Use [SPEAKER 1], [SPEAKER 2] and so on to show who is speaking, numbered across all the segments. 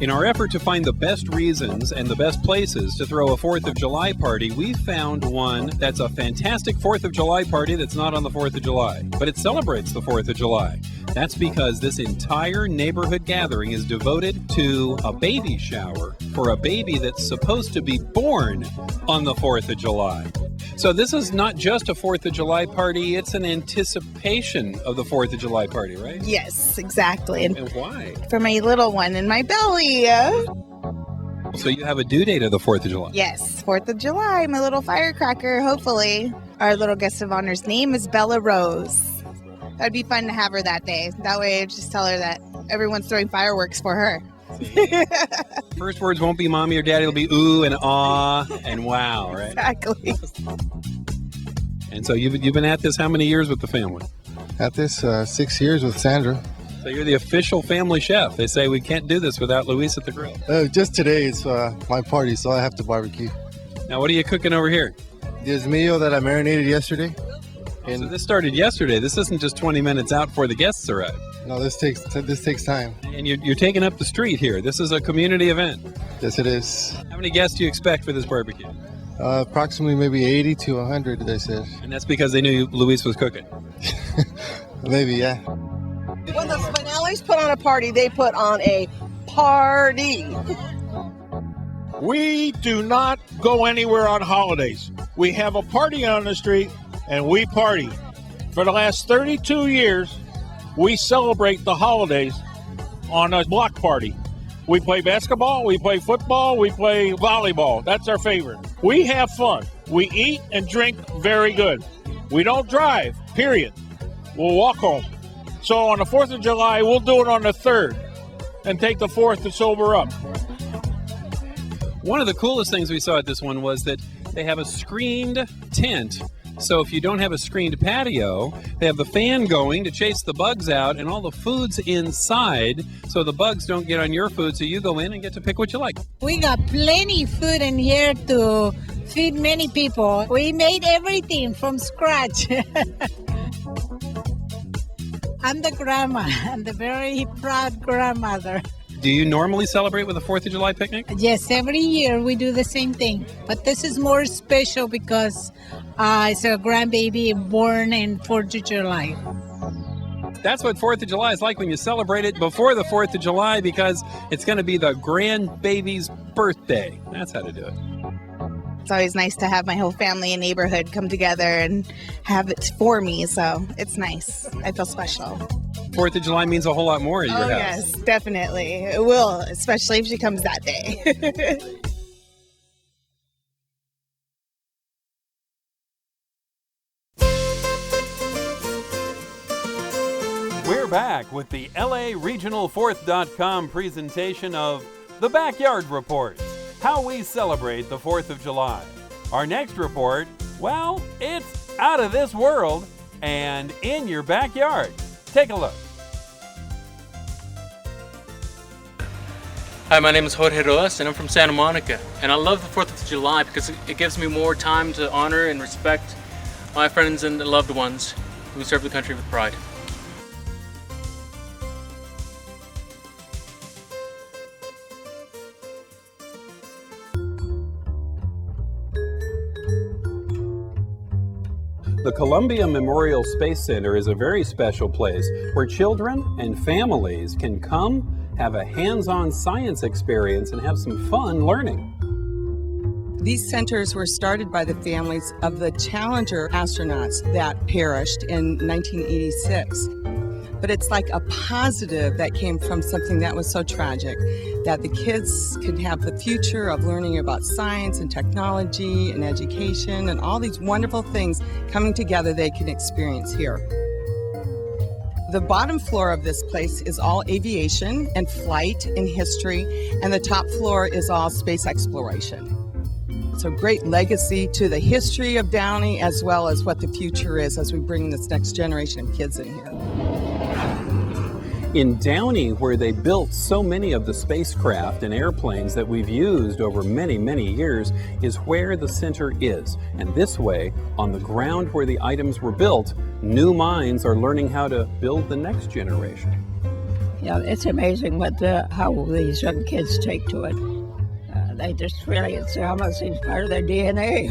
[SPEAKER 1] In our effort to find the best reasons and the best places to throw a 4th of July party, we found one that's a fantastic 4th of July party that's not on the 4th of July, but it celebrates the 4th of July. That's because this entire neighborhood gathering is devoted to a baby shower for a baby that's supposed to be born on the 4th of July. So this is not just a 4th of July party, it's an anticipation of the 4th of July party, right?
[SPEAKER 2] Yes, exactly.
[SPEAKER 1] And why?
[SPEAKER 2] For my little one in my belly.
[SPEAKER 1] So you have a due date of the 4th of July?
[SPEAKER 2] Yes, 4th of July, my little firecracker, hopefully. Our little guest of honor's name is Bella Rose. That'd be fun to have her that day. That way I'd just tell her that everyone's throwing fireworks for her.
[SPEAKER 1] First words won't be mommy or daddy, it'll be ooh and ah and wow, right?
[SPEAKER 2] Exactly.
[SPEAKER 1] And so you've been at this how many years with the family?
[SPEAKER 3] At this 6 years with Sandra.
[SPEAKER 1] So you're the official family chef. They say we can't do this without Luis at the grill.
[SPEAKER 3] Just today is my party, so I have to barbecue.
[SPEAKER 1] Now what are you cooking over here?
[SPEAKER 3] This meal that I marinated yesterday.
[SPEAKER 1] So this started yesterday. This isn't just 20 minutes out before the guests arrive.
[SPEAKER 3] No, this takes time.
[SPEAKER 1] And you're taking up the street here. This is a community event.
[SPEAKER 3] Yes, it is.
[SPEAKER 1] How many guests do you expect for this barbecue?
[SPEAKER 3] Approximately maybe 80 to 100, they said.
[SPEAKER 1] And that's because they knew Luis was cooking.
[SPEAKER 3] Maybe, yeah.
[SPEAKER 4] When the Spinellis put on a party, they put on a party.
[SPEAKER 5] We do not go anywhere on holidays. We have a party on the street, and we party. For the last 32 years, we celebrate the holidays on a block party. We play basketball, we play football, we play volleyball. That's our favorite. We have fun. We eat and drink very good. We don't drive, period. We'll walk home. So on the 4th of July, we'll do it on the 3rd and take the 4th to sober up.
[SPEAKER 1] One of the coolest things we saw at this one was that they have a screened tent. So if you don't have a screened patio, they have the fan going to chase the bugs out, and all the food's inside so the bugs don't get on your food, so you go in and get to pick what you like.
[SPEAKER 6] We got plenty food in here to feed many people. We made everything from scratch. I'm the grandma. I'm the very proud grandmother.
[SPEAKER 1] Do you normally celebrate with a 4th of July picnic?
[SPEAKER 6] Yes, every year we do the same thing. But this is more special because it's a grandbaby born in 4th of July.
[SPEAKER 1] That's what 4th of July is like when you celebrate it before the 4th of July, because it's going to be the grandbaby's birthday. That's how to do it.
[SPEAKER 2] It's always nice to have my whole family and neighborhood come together and have it for me, so it's nice. I feel special.
[SPEAKER 1] 4th of July means a whole lot more at your house.
[SPEAKER 2] Yes, definitely. It will, especially if she comes that day.
[SPEAKER 1] We're back with the LARegional4th.com presentation of The Backyard Report, how we celebrate the 4th of July. Our next report, well, it's out of this world and in your backyard. Take a look.
[SPEAKER 7] Hi, my name is Jorge Roas, and I'm from Santa Monica. And I love the 4th of July because it gives me more time to honor and respect my friends and loved ones who serve the country with pride.
[SPEAKER 1] The Columbia Memorial Space Center is a very special place where children and families can come, have a hands-on science experience, and have some fun learning.
[SPEAKER 8] These centers were started by the families of the Challenger astronauts that perished in 1986. But it's like a positive that came from something that was so tragic, that the kids could have the future of learning about science and technology and education and all these wonderful things coming together they can experience here. The bottom floor of this place is all aviation and flight and history, and the top floor is all space exploration. It's a great legacy to the history of Downey as well as what the future is as we bring this next generation of kids in here.
[SPEAKER 1] In Downey, where they built so many of the spacecraft and airplanes that we've used over many, many years, is where the center is. And this way, on the ground where the items were built, new minds are learning how to build the next generation.
[SPEAKER 9] Yeah, it's amazing how these young kids take to it. They just really, it almost seems part of their DNA.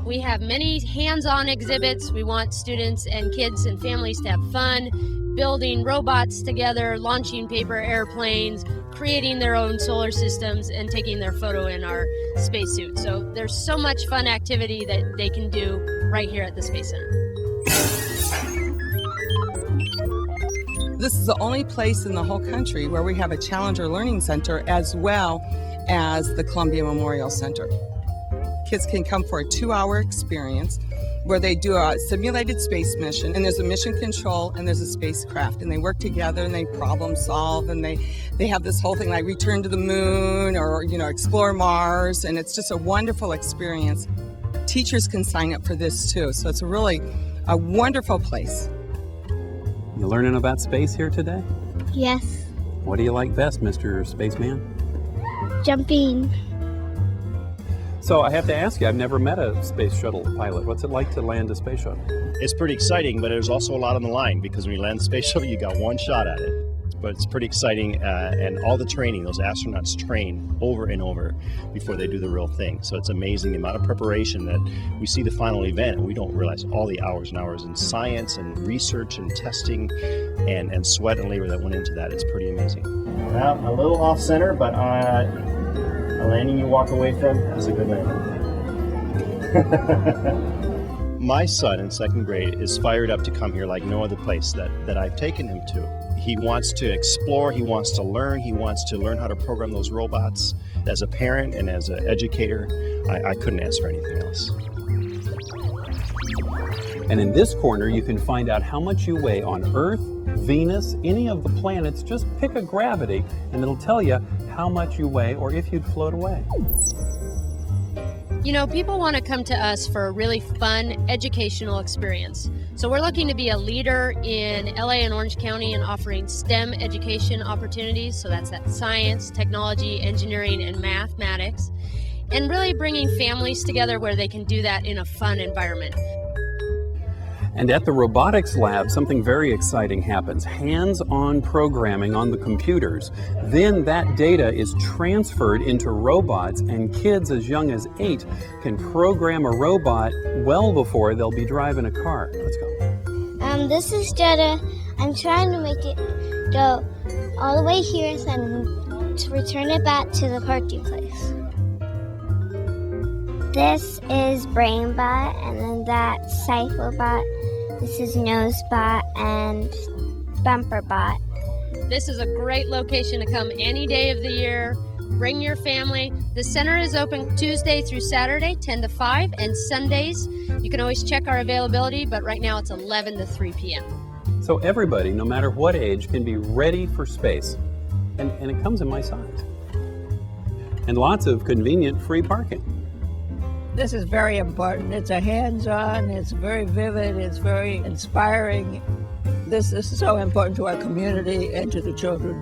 [SPEAKER 10] We have many hands-on exhibits. We want students and kids and families to have fun, building robots together, launching paper airplanes, creating their own solar systems, and taking their photo in our spacesuit. So there's so much fun activity that they can do right here at the Space Center.
[SPEAKER 8] This is the only place in the whole country where we have a Challenger Learning Center as well as the Columbia Memorial Center. Kids can come for a 2-hour experience where they do a simulated space mission, and there's a mission control and there's a spacecraft, and they work together and they problem solve, and they have this whole thing like return to the moon or explore Mars, and it's just a wonderful experience. Teachers can sign up for this too, so it's really a wonderful place.
[SPEAKER 1] You learning about space here today?
[SPEAKER 11] Yes.
[SPEAKER 1] What do you like best, Mr. Spaceman?
[SPEAKER 11] Jumping.
[SPEAKER 1] So I have to ask you, I've never met a space shuttle pilot. What's it like to land a space shuttle?
[SPEAKER 12] It's pretty exciting, but there's also a lot on the line because when you land the space shuttle, you got one shot at it. But it's pretty exciting, and all the training, those astronauts train over and over before they do the real thing. So it's amazing the amount of preparation that we see the final event, and we don't realize all the hours and hours in science and research and testing and sweat and labor that went into that. It's pretty amazing. Well, a little off center, but a landing you walk away from is a good landing. My son in 2nd grade is fired up to come here like no other place that I've taken him to. He wants to explore, he wants to learn how to program those robots. As a parent and as an educator, I couldn't ask for anything else.
[SPEAKER 1] And in this corner, you can find out how much you weigh on Earth, Venus, any of the planets. Just pick a gravity, and it'll tell you how much you weigh or if you'd float away.
[SPEAKER 10] You know, people want to come to us for a really fun educational experience. So we're looking to be a leader in LA and Orange County in offering STEM education opportunities. So that's science, technology, engineering, and mathematics. And really bringing families together where they can do that in a fun environment.
[SPEAKER 1] And at the robotics lab, something very exciting happens. Hands-on programming on the computers. Then that data is transferred into robots, and kids as young as 8 can program a robot well before they'll be driving a car. Let's go.
[SPEAKER 11] This is Jetta. I'm trying to make it go all the way here and to return it back to the parking place. This is BrainBot, and then that's CypherBot. This is NoseBot and BumperBot.
[SPEAKER 10] This is a great location to come any day of the year. Bring your family. The center is open Tuesday through Saturday, 10 to 5, and Sundays. You can always check our availability, but right now it's 11 to 3 p.m.
[SPEAKER 1] So everybody, no matter what age, can be ready for space. And it comes in my size. And lots of convenient free parking.
[SPEAKER 9] This is very important. It's a hands-on, it's very vivid, it's very inspiring. This is so important to our community and to the children.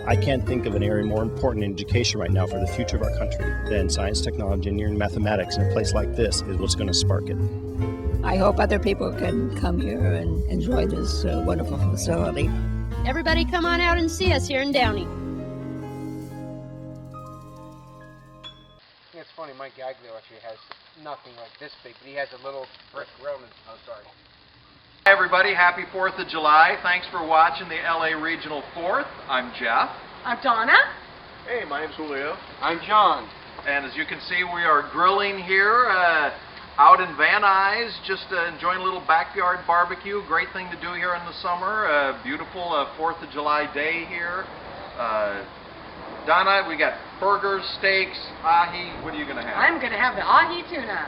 [SPEAKER 12] I can't think of an area more important in education right now for the future of our country than science, technology, engineering, and mathematics. And a place like this is what's going to spark it.
[SPEAKER 9] I hope other people can come here and enjoy this wonderful facility.
[SPEAKER 10] Everybody come on out and see us here in Downey.
[SPEAKER 13] It's funny, Mike Gaglio actually has nothing like this big, but he has a little brick road. Oh, sorry.
[SPEAKER 14] Hi everybody, happy 4th of July. Thanks for watching the LA Regional 4th. I'm Jeff.
[SPEAKER 4] I'm Donna.
[SPEAKER 14] Hey, my name's Julio.
[SPEAKER 13] I'm John.
[SPEAKER 14] And as you can see, we are grilling here out in Van Nuys, just enjoying a little backyard barbecue. Great thing to do here in the summer. Beautiful 4th of July day here. Donna, we got burgers, steaks, ahi. What are you going to have?
[SPEAKER 15] I'm going to have the ahi tuna.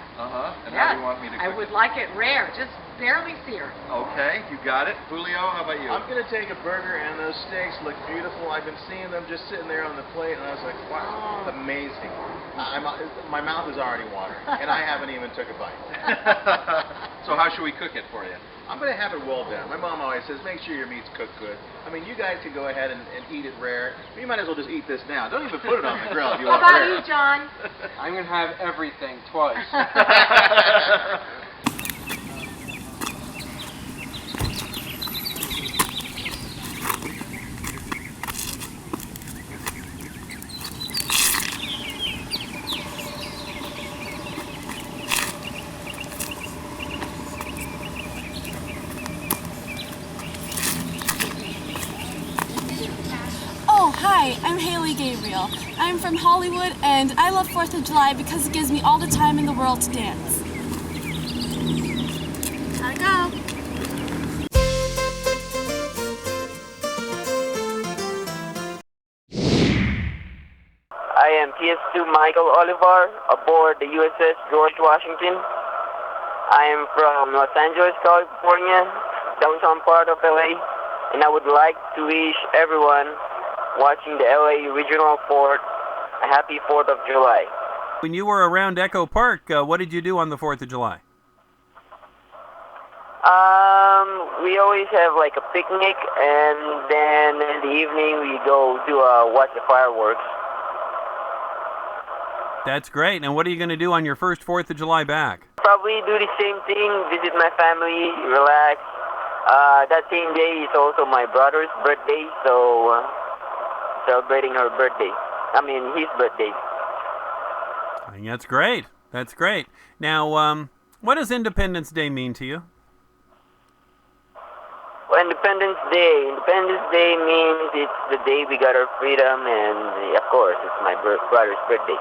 [SPEAKER 14] And how do you want me to cook
[SPEAKER 15] I would like it rare, just barely seared.
[SPEAKER 14] Okay, you got it. Julio, how about you?
[SPEAKER 16] I'm going to take a burger, and those steaks look beautiful. I've been seeing them just sitting there on the plate, and I was like, wow, it's amazing. My mouth is already watering, and I haven't even took a bite.
[SPEAKER 14] So how should we cook it for you?
[SPEAKER 16] I'm going to have it well done. My mom always says, make sure your meat's cooked good. I mean, you guys can go ahead and eat it rare. You might as well just eat this now. Don't even put it on the grill if you want
[SPEAKER 15] How
[SPEAKER 16] rare.
[SPEAKER 15] about you, John?
[SPEAKER 13] I'm going to have everything twice.
[SPEAKER 17] Hi, I'm Haley Gabriel. I'm from Hollywood, and I love 4th of July because it gives me all the time in the world to dance. Gotta go.
[SPEAKER 18] I am PS2 Michael Oliver aboard the USS George Washington. I am from Los Angeles, California, downtown part of LA, and I would like to wish everyone watching the LA Regional Fort a happy 4th of July.
[SPEAKER 1] When you were around Echo Park, what did you do on the 4th of July?
[SPEAKER 18] We always have like a picnic, and then in the evening we go to watch the fireworks.
[SPEAKER 1] That's great. And what are you going to do on your first 4th of July back?
[SPEAKER 18] Probably do the same thing, visit my family, relax. That same day is also my brother's birthday, so celebrating his birthday.
[SPEAKER 1] I think that's great. That's great. Now, what does Independence Day mean to you?
[SPEAKER 18] Well, Independence Day means it's the day we got our freedom, and of course, it's my brother's birthday.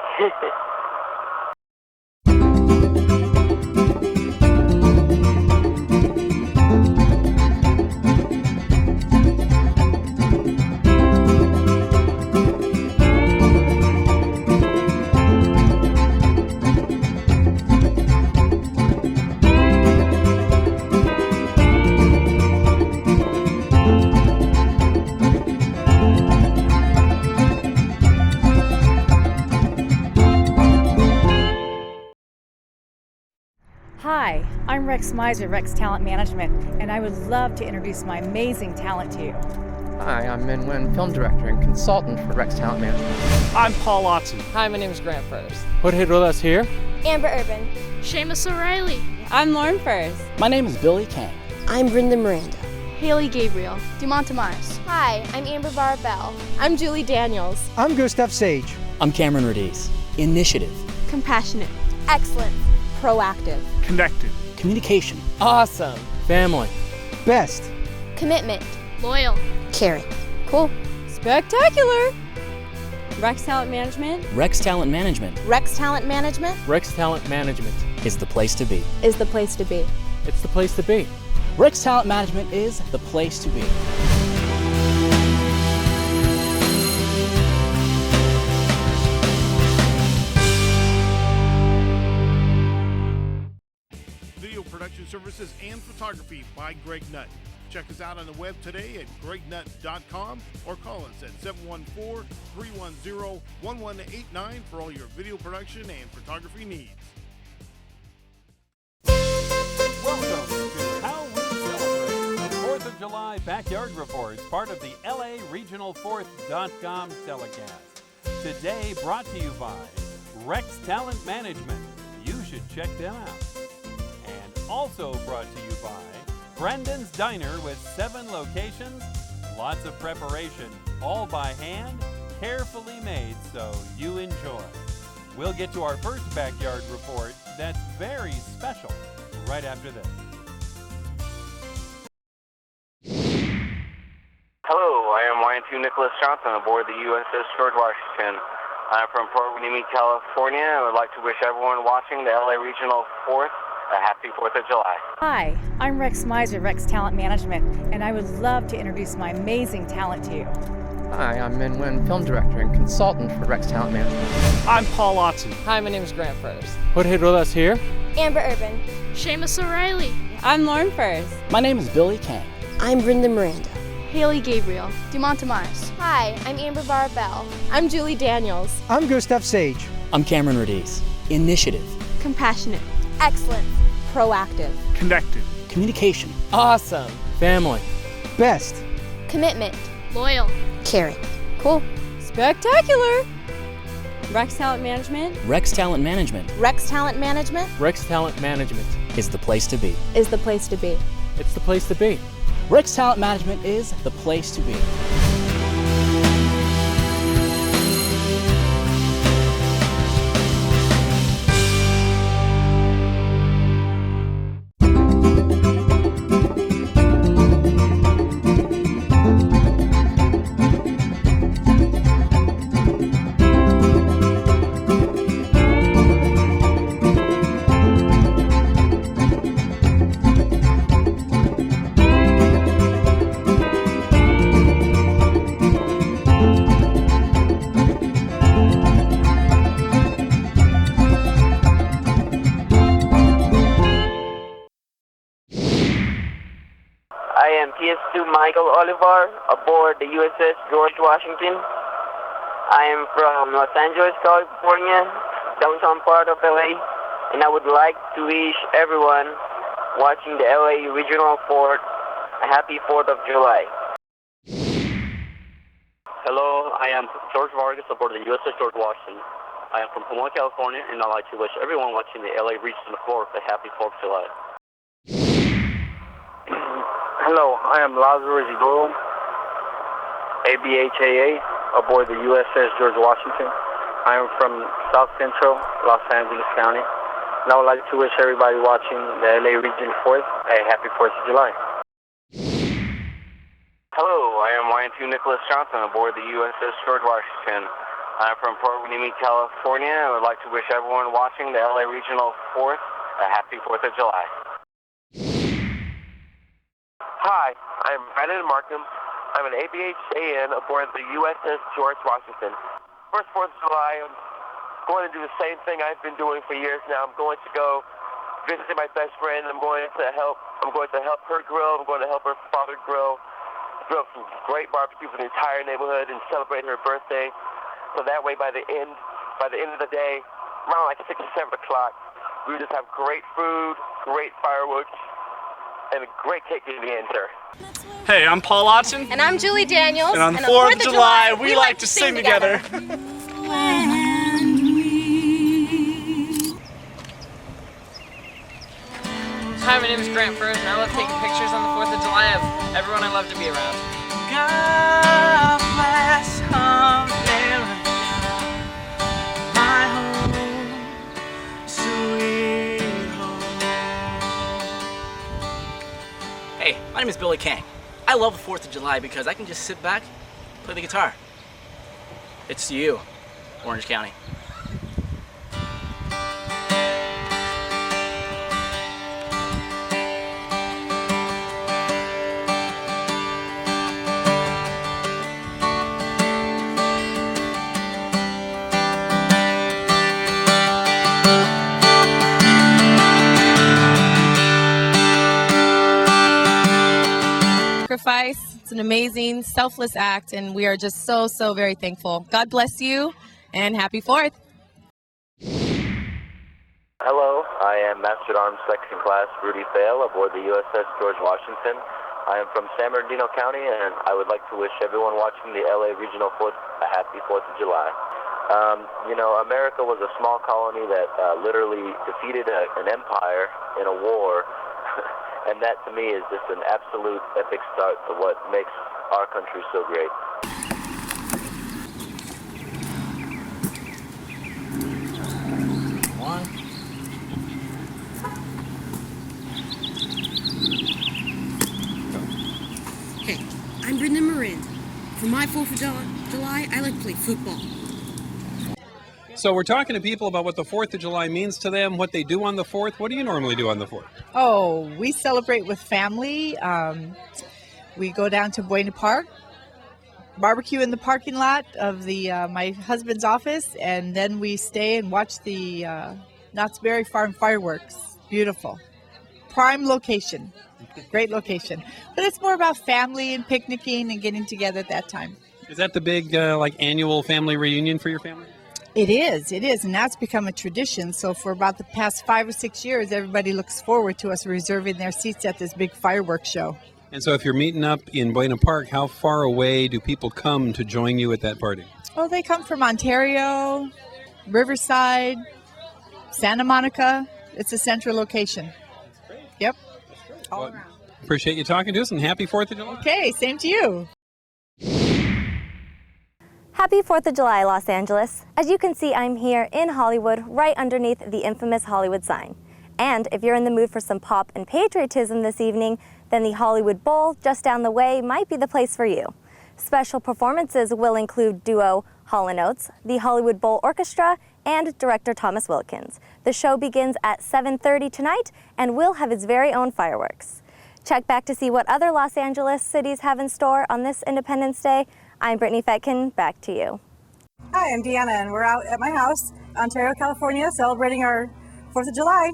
[SPEAKER 19] Hi, I'm Rex Miser, Rex Talent Management, and I would love to introduce my amazing talent to you.
[SPEAKER 20] Hi, I'm Min Wen, film director and consultant for Rex Talent Management.
[SPEAKER 21] I'm Paul Otson.
[SPEAKER 22] Hi, my name is Grant First.
[SPEAKER 21] Jorge Rodas here.
[SPEAKER 23] Amber Urban.
[SPEAKER 24] Seamus O'Reilly.
[SPEAKER 25] I'm Lauren First.
[SPEAKER 26] My name is Billy Kang.
[SPEAKER 27] I'm Brenda Miranda.
[SPEAKER 28] Haley Gabriel. Dumont Mars.
[SPEAKER 29] Hi, I'm Amber Barbell.
[SPEAKER 30] I'm Julie Daniels.
[SPEAKER 31] I'm Gustav Sage.
[SPEAKER 26] I'm Cameron Radice. Initiative.
[SPEAKER 29] Compassionate.
[SPEAKER 30] Excellent. Proactive.
[SPEAKER 21] Connected.
[SPEAKER 26] Communication.
[SPEAKER 22] Awesome.
[SPEAKER 21] Family.
[SPEAKER 31] Best.
[SPEAKER 29] Commitment.
[SPEAKER 28] Loyal.
[SPEAKER 29] Caring.
[SPEAKER 30] Cool. Spectacular. Rex Talent Management.
[SPEAKER 26] Rex Talent Management.
[SPEAKER 30] Rex Talent Management.
[SPEAKER 21] Rex Talent Management.
[SPEAKER 26] Is the place to be.
[SPEAKER 30] Is the place to be.
[SPEAKER 21] It's the place to be.
[SPEAKER 26] Rex Talent Management is the place to be.
[SPEAKER 5] Video production services and photography by Greg Nutt. Check us out on the web today at gregnutt.com or call us at 714-310-1189 for all your video production and photography needs.
[SPEAKER 1] Welcome to How We Celebrate, the 4th of July Backyard Reports, part of the LA Regional Fourth.com telecast. Today brought to you by Rex Talent Management. You should check them out. And also brought to you by Brendan's Diner with 7 locations, lots of preparation, all by hand, carefully made so you enjoy. We'll get to our first backyard report that's very special right after this.
[SPEAKER 18] Hello, I am YN2 Nicholas Johnson aboard the USS George Washington. I'm from Port Winnie, California. I would like to wish everyone watching the LA Regional 4th a happy 4th of July.
[SPEAKER 19] Hi, I'm Rex Miser, Rex Talent Management, and I would love to introduce my amazing talent to you.
[SPEAKER 20] Hi, I'm Min Wen, film director and consultant for Rex Talent Management.
[SPEAKER 21] I'm Paul Otson.
[SPEAKER 22] Hi, my name is Grant First.
[SPEAKER 21] Jorge Rodas here.
[SPEAKER 29] Amber Urban.
[SPEAKER 24] Seamus O'Reilly.
[SPEAKER 25] I'm Lauren First.
[SPEAKER 26] My name is Billy Kang.
[SPEAKER 27] I'm Brenda Miranda.
[SPEAKER 28] Haley Gabriel. Dumont Mars.
[SPEAKER 29] Hi, I'm Amber Barbell.
[SPEAKER 30] I'm Julie Daniels.
[SPEAKER 31] I'm Gustav Sage.
[SPEAKER 26] I'm Cameron Radice. Initiative.
[SPEAKER 29] Compassionate. Excellent.
[SPEAKER 30] Proactive.
[SPEAKER 21] Connected.
[SPEAKER 26] Communication.
[SPEAKER 22] Awesome.
[SPEAKER 21] Family.
[SPEAKER 31] Best.
[SPEAKER 29] Commitment.
[SPEAKER 28] Loyal.
[SPEAKER 27] Caring.
[SPEAKER 30] Cool. Spectacular. Rex Talent Management.
[SPEAKER 26] Rex Talent Management.
[SPEAKER 30] Rex Talent Management.
[SPEAKER 21] Rex Talent Management.
[SPEAKER 26] Is the place to be.
[SPEAKER 30] Is the place to be.
[SPEAKER 21] It's the place to be.
[SPEAKER 26] Rex Talent Management is the place to be.
[SPEAKER 18] Oliver aboard the USS George Washington. I am from Los Angeles, California, downtown part of LA, and I would like to wish everyone watching the LA Regional 4th a happy 4th of July.
[SPEAKER 2] Hello, I am George Vargas aboard the USS George Washington. I am from Pomona, California, and I'd like to wish everyone watching the LA Regional 4th a happy 4th of July.
[SPEAKER 3] Hello, I am Lazarus Isidoro, ABHAA, aboard the USS George Washington. I am from South Central Los Angeles County, and I would like to wish everybody watching the LA Region 4th a happy 4th of July.
[SPEAKER 4] Hello, I am YN2 Nicholas Johnson aboard the USS George Washington. I'm from Port Hueneme, California. I would like to wish everyone watching the LA Regional 4th a happy 4th of July.
[SPEAKER 6] Hi, I'm Brandon Markham. I'm an ABHAN aboard the USS George Washington. First 4th of July, I'm going to do the same thing I've been doing for years now. I'm going to go visit my best friend. I'm going to help her grill. I'm going to help her father grill some great barbecue for the entire neighborhood and celebrate her birthday. So that way, by the end of the day, around like 6 or 7 o'clock, we just have great food, great fireworks, and a great cake in the end, sir.
[SPEAKER 21] Hey, I'm Paul Watson.
[SPEAKER 29] And I'm Julie Daniels.
[SPEAKER 21] And on the 4th of July, we like to sing together.
[SPEAKER 22] Hi, my name is Grant Furst, and I love taking pictures on the 4th of July of everyone I love to be around.
[SPEAKER 7] God bless America, my home, sweet home.
[SPEAKER 26] Hey, my name is Billy Kang. I love the 4th of July because I can just sit back, play the guitar. It's to you, Orange County.
[SPEAKER 8] It's an amazing, selfless act, and we are just so very thankful. God bless you, and happy 4th.
[SPEAKER 2] Hello, I am Master at Arms Second Class Rudy Fail aboard the USS George Washington. I am from San Bernardino County, and I would like to wish everyone watching the LA Regional 4th a happy 4th of July. America was a small colony that literally defeated an empire in a war. And that, to me, is just an absolute epic start to what makes our country so great.
[SPEAKER 27] Hey, I'm Brittany Miranda. For my 4th of July, I like to play football.
[SPEAKER 1] So we're talking to people about what the 4th of July means to them, what they do on the 4th. What do you normally do on the 4th?
[SPEAKER 9] Oh, we celebrate with family. We go down to Buena Park, barbecue in the parking lot of the my husband's office, and then we stay and watch the Knott's Berry Farm fireworks. Beautiful. Prime location. Great location. But it's more about family and picnicking and getting together at that time.
[SPEAKER 1] Is that the big annual family reunion for your family?
[SPEAKER 9] It is, and that's become a tradition. So for about the past 5 or 6 years, everybody looks forward to us reserving their seats at this big fireworks show.
[SPEAKER 1] And so if you're meeting up in Buena Park, how far away do people come to join you at that party?
[SPEAKER 9] Oh, they come from Ontario, Riverside, Santa Monica. It's a central location. Yep. All around.
[SPEAKER 1] Appreciate you talking to us, and happy 4th of July.
[SPEAKER 9] Okay, same to you.
[SPEAKER 10] Happy 4th of July, Los Angeles. As you can see, I'm here in Hollywood, right underneath the infamous Hollywood sign. And if you're in the mood for some pop and patriotism this evening, then the Hollywood Bowl, just down the way, might be the place for you. Special performances will include duo Hall & Oates, the Hollywood Bowl Orchestra, and director Thomas Wilkins. The show begins at 7:30 tonight and will have its very own fireworks. Check back to see what other Los Angeles cities have in store on this Independence Day. I'm Brittany Fetkin, back to you.
[SPEAKER 11] Hi, I'm Deanna, and we're out at my house, Ontario, California, celebrating our 4th of July.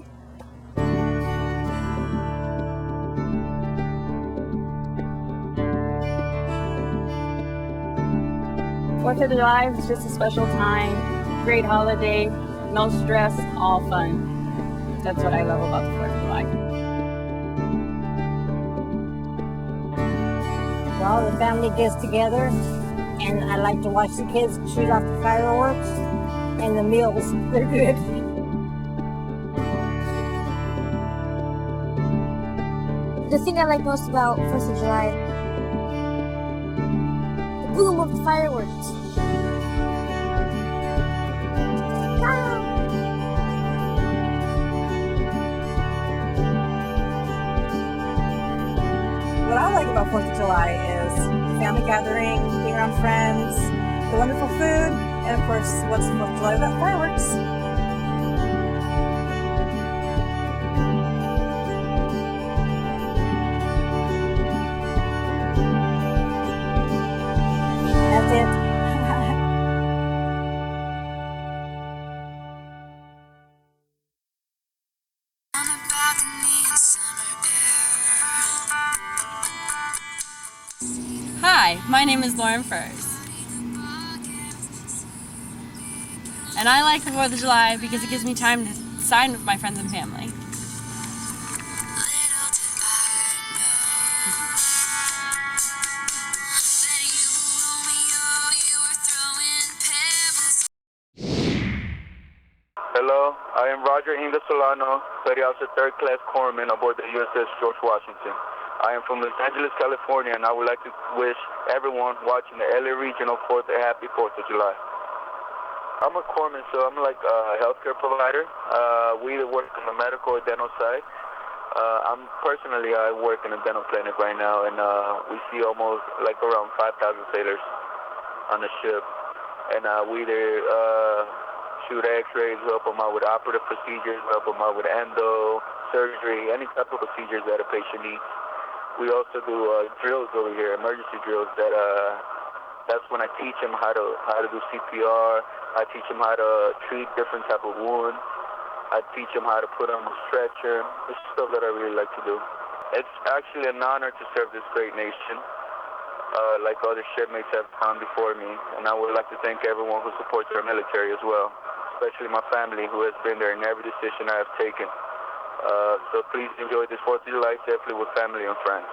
[SPEAKER 5] 4th of July is just a special time, great holiday, no stress, all fun. That's what I love about the 4th of July.
[SPEAKER 12] Well, the family gets together, and I like to watch the kids shoot off the fireworks, and the meals, they're good.
[SPEAKER 29] The thing I like most about 4th of July, the boom of the fireworks.
[SPEAKER 11] What I like about 4th of July is family gathering, being around friends, the wonderful food, and of course, what's 4th of July without fireworks? That's it.
[SPEAKER 30] Hi, my name is Lauren Furs. And I like the 4th of July because it gives me time to sign with my friends and family.
[SPEAKER 13] Hello, I am Roger Inga Solano, Petty Officer 3rd Class Corpsman aboard the USS George Washington. I am from Los Angeles, California, and I would like to wish everyone watching the LA Regional 4th a happy 4th of July. I'm a corpsman, so I'm like a healthcare provider. We either work on the medical or dental side. I work in a dental clinic right now, and we see almost like around 5,000 sailors on the ship. And we either shoot x-rays, help them out with operative procedures, help them out with endo, surgery, any type of procedures that a patient needs. We also do drills over here, emergency drills. That's when I teach them how to do CPR. I teach them how to treat different type of wounds. I teach them how to put on a stretcher. This is stuff that I really like to do. It's actually an honor to serve this great nation, like other shipmates have come before me. And I would like to thank everyone who supports our military as well, especially my family who has been there in every decision I have taken. So please enjoy this 4th of July safely with family and friends.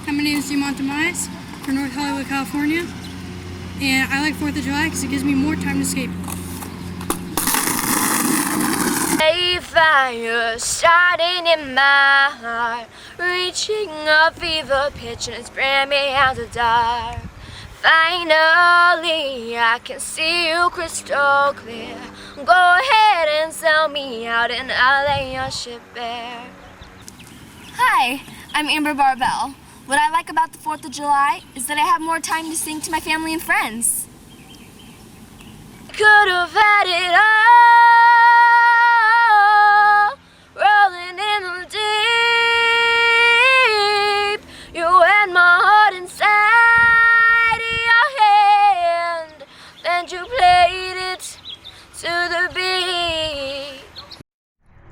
[SPEAKER 27] Hi, my name is Jim Montemais from North Hollywood, California. And I like 4th of July because it gives me more time to escape.
[SPEAKER 29] A fire starting in my heart, reaching a fever pitch and it's bringing me out the dark. Finally, I can see you crystal clear. Go ahead and sell me out and I'll lay your ship bare. Hi, I'm Amber Barbell. What I like about the 4th of July is that I have more time to sing to my family and friends. Could have had it all, rolling in the deep. You had my heart inside your hand, and you played it to the beat.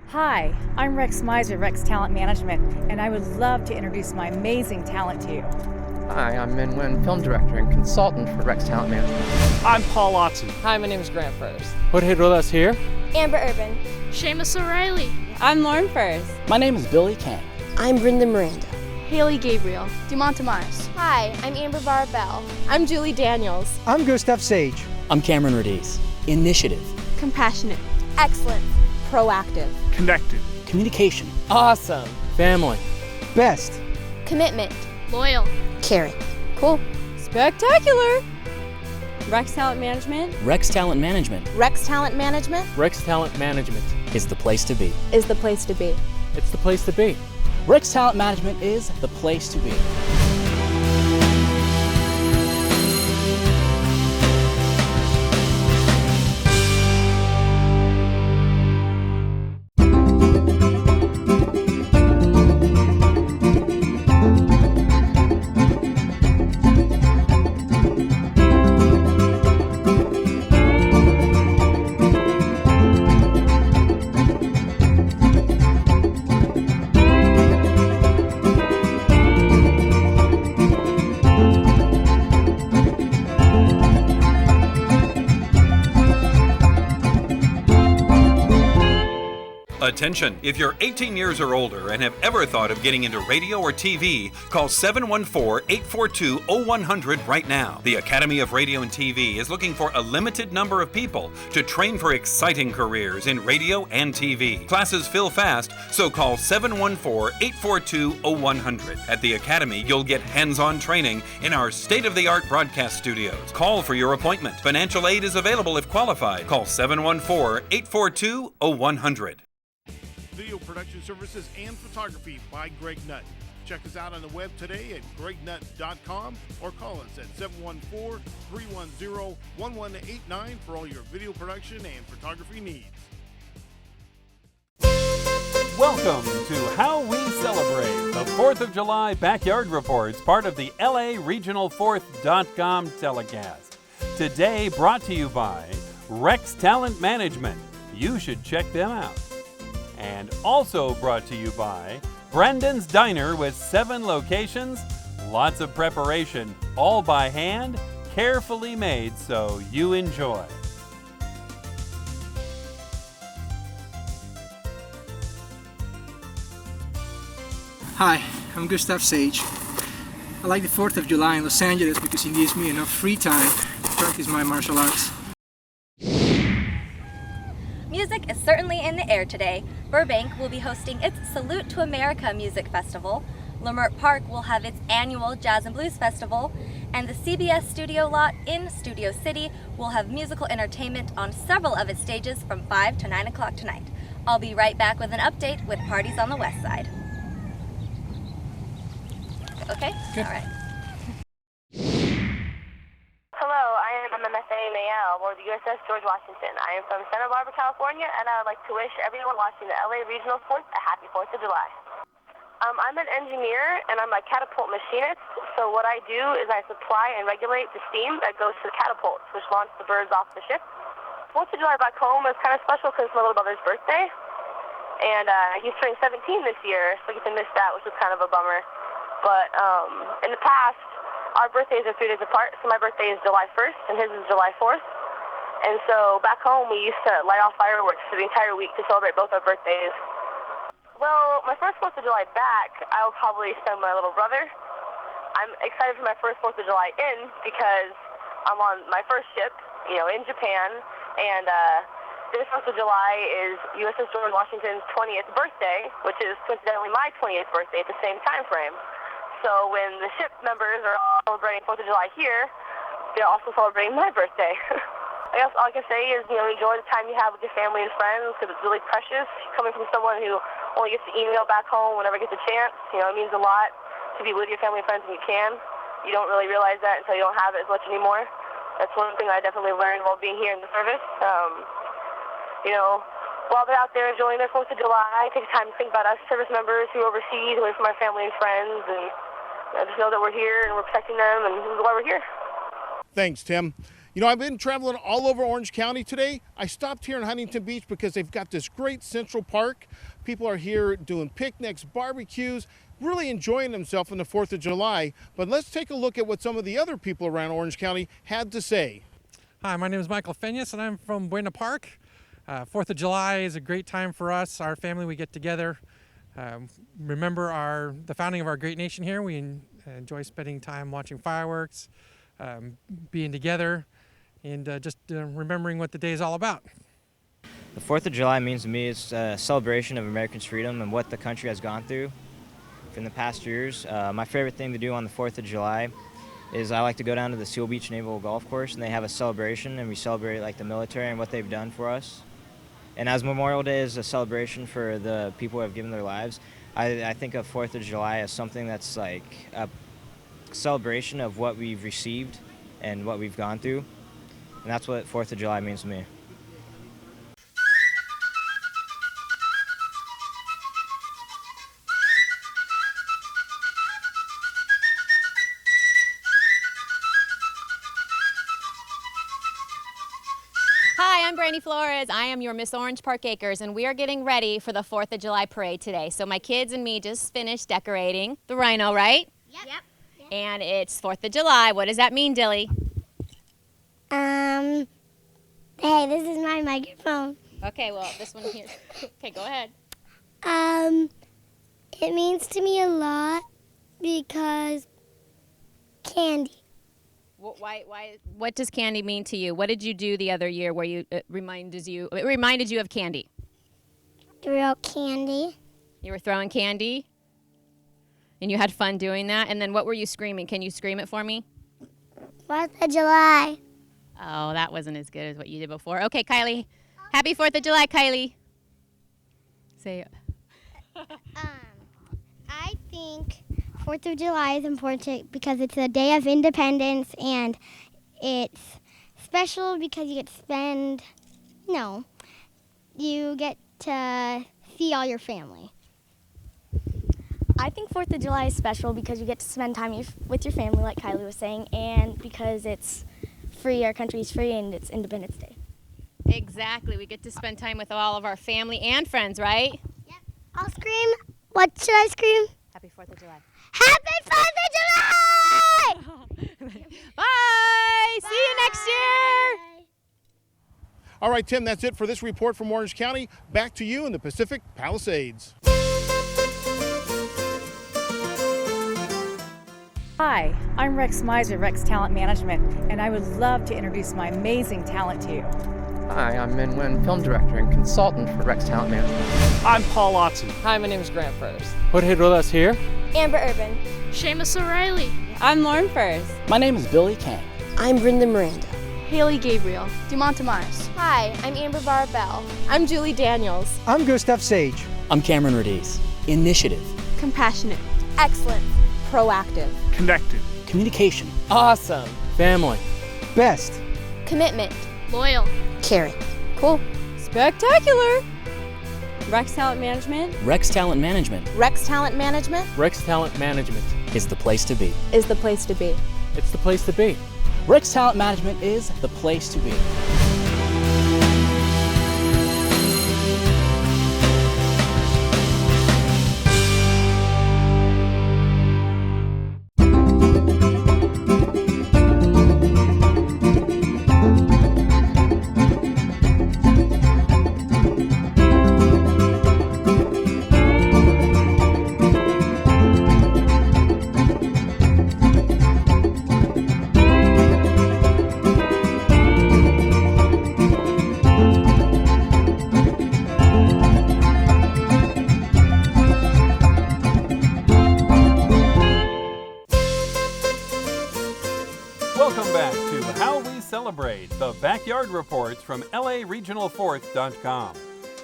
[SPEAKER 14] Hi, I'm Rex Miser, Rex Talent Management, and I would love to introduce my amazing talent to you.
[SPEAKER 15] Hi, I'm Min Wen, film director and consultant for Rex Talent Management.
[SPEAKER 21] I'm Paul Watson.
[SPEAKER 22] Hi, my name is Grant Furs.
[SPEAKER 21] Jorge Rodas here.
[SPEAKER 29] Amber Urban.
[SPEAKER 28] Seamus O'Reilly.
[SPEAKER 30] I'm Lauren Furs.
[SPEAKER 16] My name is Billy Kang.
[SPEAKER 29] I'm Brenda Miranda.
[SPEAKER 28] Haley Gabriel. Dumont Tomas.
[SPEAKER 29] Hi, I'm Amber Barbell.
[SPEAKER 30] I'm Julie Daniels.
[SPEAKER 31] I'm Gustav Sage.
[SPEAKER 16] I'm Cameron Radice. Initiative.
[SPEAKER 28] Compassionate.
[SPEAKER 29] Excellent.
[SPEAKER 30] Proactive.
[SPEAKER 21] Connected.
[SPEAKER 16] Communication.
[SPEAKER 22] Awesome.
[SPEAKER 21] Family.
[SPEAKER 31] Best.
[SPEAKER 29] Commitment.
[SPEAKER 28] Loyal.
[SPEAKER 29] Caring.
[SPEAKER 30] Cool. Spectacular. Rex Talent Management.
[SPEAKER 16] Rex Talent Management
[SPEAKER 29] Rex Talent Management.
[SPEAKER 21] Rex Talent Management.
[SPEAKER 16] is the place to be.
[SPEAKER 30] Is the place to be.
[SPEAKER 21] It's the place to be.
[SPEAKER 16] Rex Talent Management is the place to be.
[SPEAKER 1] Attention, if you're 18 years or older and have ever thought of getting into radio or TV, call 714-842-0100 right now. The Academy of Radio and TV is looking for a limited number of people to train for exciting careers in radio and TV. Classes fill fast, so call 714-842-0100. At the Academy, you'll get hands-on training in our state-of-the-art broadcast studios. Call for your appointment. Financial aid is available if qualified. Call 714-842-0100.
[SPEAKER 3] Video production services and photography by Greg Nutt. Check us out on the web today at gregnutt.com or call us at 714-310-1189 for all your video production and photography needs.
[SPEAKER 1] Welcome to How We Celebrate, the 4th of July Backyard Reports, part of the LA Regional 4th.com telecast. Today brought to you by Rex Talent Management. You should check them out. And also brought to you by Brendan's Diner with 7 locations, lots of preparation, all by hand, carefully made so you enjoy.
[SPEAKER 31] Hi, I'm Gustav Sage. I like the 4th of July in Los Angeles because it gives me enough free time to practice my martial arts.
[SPEAKER 10] Music is certainly in the air today. Burbank will be hosting its Salute to America Music Festival. Leimert Park will have its annual Jazz and Blues Festival. And the CBS Studio Lot in Studio City will have musical entertainment on several of its stages from 5 to 9 o'clock tonight. I'll be right back with an update with parties on the west side. Okay? All right.
[SPEAKER 29] Hello, I am MMFA Mayel aboard the USS George Washington. I am from Santa Barbara, California, and I would like to wish everyone watching the LA Regional 4th a happy 4th of July. I'm an engineer, and I'm a catapult machinist, so what I do is I supply and regulate the steam that goes to the catapults, which launch the birds off the ship. 4th of July back home is kind of special because it's my little brother's birthday, and he's turning 17 this year, so I get to miss that, which is kind of a bummer. But in the past, our birthdays are 3 days apart, so my birthday is July 1st, and his is July 4th. And so back home, we used to light off fireworks for the entire week to celebrate both our birthdays. Well, my first 4th of July back, I'll probably spend with my little brother. I'm excited for my first 4th of July in because I'm on my first ship, in Japan, and this 4th of July is USS George Washington's 20th birthday, which is coincidentally my 20th birthday at the same time frame. So when the ship members are all celebrating 4th of July here, they're also celebrating my birthday. I guess all I can say is, enjoy the time you have with your family and friends because it's really precious. Coming from someone who only gets to email back home whenever I get the chance, it means a lot to be with your family and friends when you can. You don't really realize that until you don't have it as much anymore. That's one thing I definitely learned while being here in the service. While they're out there enjoying their 4th of July, take time to think about us service members who are overseas, away from our family and friends, and just know that we're here and we're protecting them, and this is why we're here.
[SPEAKER 3] Thanks, Tim. I've been traveling all over Orange County today. I stopped here in Huntington Beach because they've got this great Central Park. People are here doing picnics, barbecues, really enjoying themselves on the 4th of July. But let's take a look at what some of the other people around Orange County had to say.
[SPEAKER 21] Hi, my name is Michael Fenyas, and I'm from Buena Park. 4th of July is a great time for us. Our family, we get together, remember the founding of our great nation here. We enjoy spending time watching fireworks, being together, and just remembering what the day is all about.
[SPEAKER 4] The 4th of July means to me it's a celebration of Americans' freedom and what the country has gone through in the past years. My favorite thing to do on the 4th of July is I like to go down to the Seal Beach Naval Golf Course, and they have a celebration, and we celebrate the military and what they've done for us. And as Memorial Day is a celebration for the people who have given their lives, I think of 4th of July as something that's like a celebration of what we've received and what we've gone through. And that's what 4th of July means to me.
[SPEAKER 6] Hi, I'm Brittany Flores. I am your Miss Orange Park Acres, and we are getting ready for the 4th of July parade today. So my kids and me just finished decorating the rhino, right?
[SPEAKER 29] Yep.
[SPEAKER 6] And it's 4th of July. What does that mean, Dilly?
[SPEAKER 29] Hey, this is my microphone.
[SPEAKER 6] Okay, well, this one here. Okay, go ahead.
[SPEAKER 2] It means to me a lot because candy.
[SPEAKER 6] What does candy mean to you? What did you do the other year where it reminded you of candy?
[SPEAKER 2] Threw out candy.
[SPEAKER 6] You were throwing candy? And you had fun doing that? And then what were you screaming? Can you scream it for me?
[SPEAKER 2] 4th of July.
[SPEAKER 6] Oh, that wasn't as good as what you did before. Okay, Kylie. Happy 4th of July, Kylie. Say it.
[SPEAKER 2] I think 4th of July is important because it's a day of independence and it's special because you get to spend, you get to see all your family.
[SPEAKER 28] I think 4th of July is special because you get to spend time with your family, like Kylie was saying, and because it's free, our country's free, and it's Independence Day.
[SPEAKER 6] Exactly. We get to spend time with all of our family and friends, right?
[SPEAKER 2] Yep. I'll scream. What should I scream?
[SPEAKER 6] Happy 4th of July.
[SPEAKER 2] Happy 4th of July!
[SPEAKER 6] Bye! See you next year!
[SPEAKER 3] All right, Tim, that's it for this report from Orange County. Back to you in the Pacific Palisades.
[SPEAKER 14] Hi, I'm Rex Miser, Rex Talent Management, and I would love to introduce my amazing talent to you.
[SPEAKER 15] Hi, I'm Min Wen, film director and consultant for Rex Talent Management.
[SPEAKER 7] I'm Paul Otson.
[SPEAKER 22] Hi, my name is Grant First.
[SPEAKER 7] Jorge Rodas here.
[SPEAKER 28] Amber Urban. Seamus O'Reilly.
[SPEAKER 30] I'm Lauren First.
[SPEAKER 16] My name is Billy Kang.
[SPEAKER 8] I'm Brenda Miranda.
[SPEAKER 28] Haley Gabriel. Dumont Mars.
[SPEAKER 29] Hi, I'm Amber Barbell.
[SPEAKER 30] I'm Julie Daniels.
[SPEAKER 31] I'm Gustav Sage.
[SPEAKER 16] I'm Cameron Radice. Initiative.
[SPEAKER 28] Compassionate.
[SPEAKER 29] Excellent.
[SPEAKER 30] Proactive.
[SPEAKER 7] Connected.
[SPEAKER 16] Communication.
[SPEAKER 22] Awesome.
[SPEAKER 7] Family.
[SPEAKER 31] Best.
[SPEAKER 29] Commitment.
[SPEAKER 28] Loyal.
[SPEAKER 8] Caring.
[SPEAKER 30] Cool. Spectacular. Rex Talent Management.
[SPEAKER 16] Rex Talent Management
[SPEAKER 29] Rex Talent Management.
[SPEAKER 7] Rex Talent Management.
[SPEAKER 16] is the place to be.
[SPEAKER 30] Is the place to be.
[SPEAKER 7] It's the place to be.
[SPEAKER 16] Rex Talent Management is the place to be.
[SPEAKER 1] Welcome back to How We Celebrate, the backyard reports from LARegional4th.com.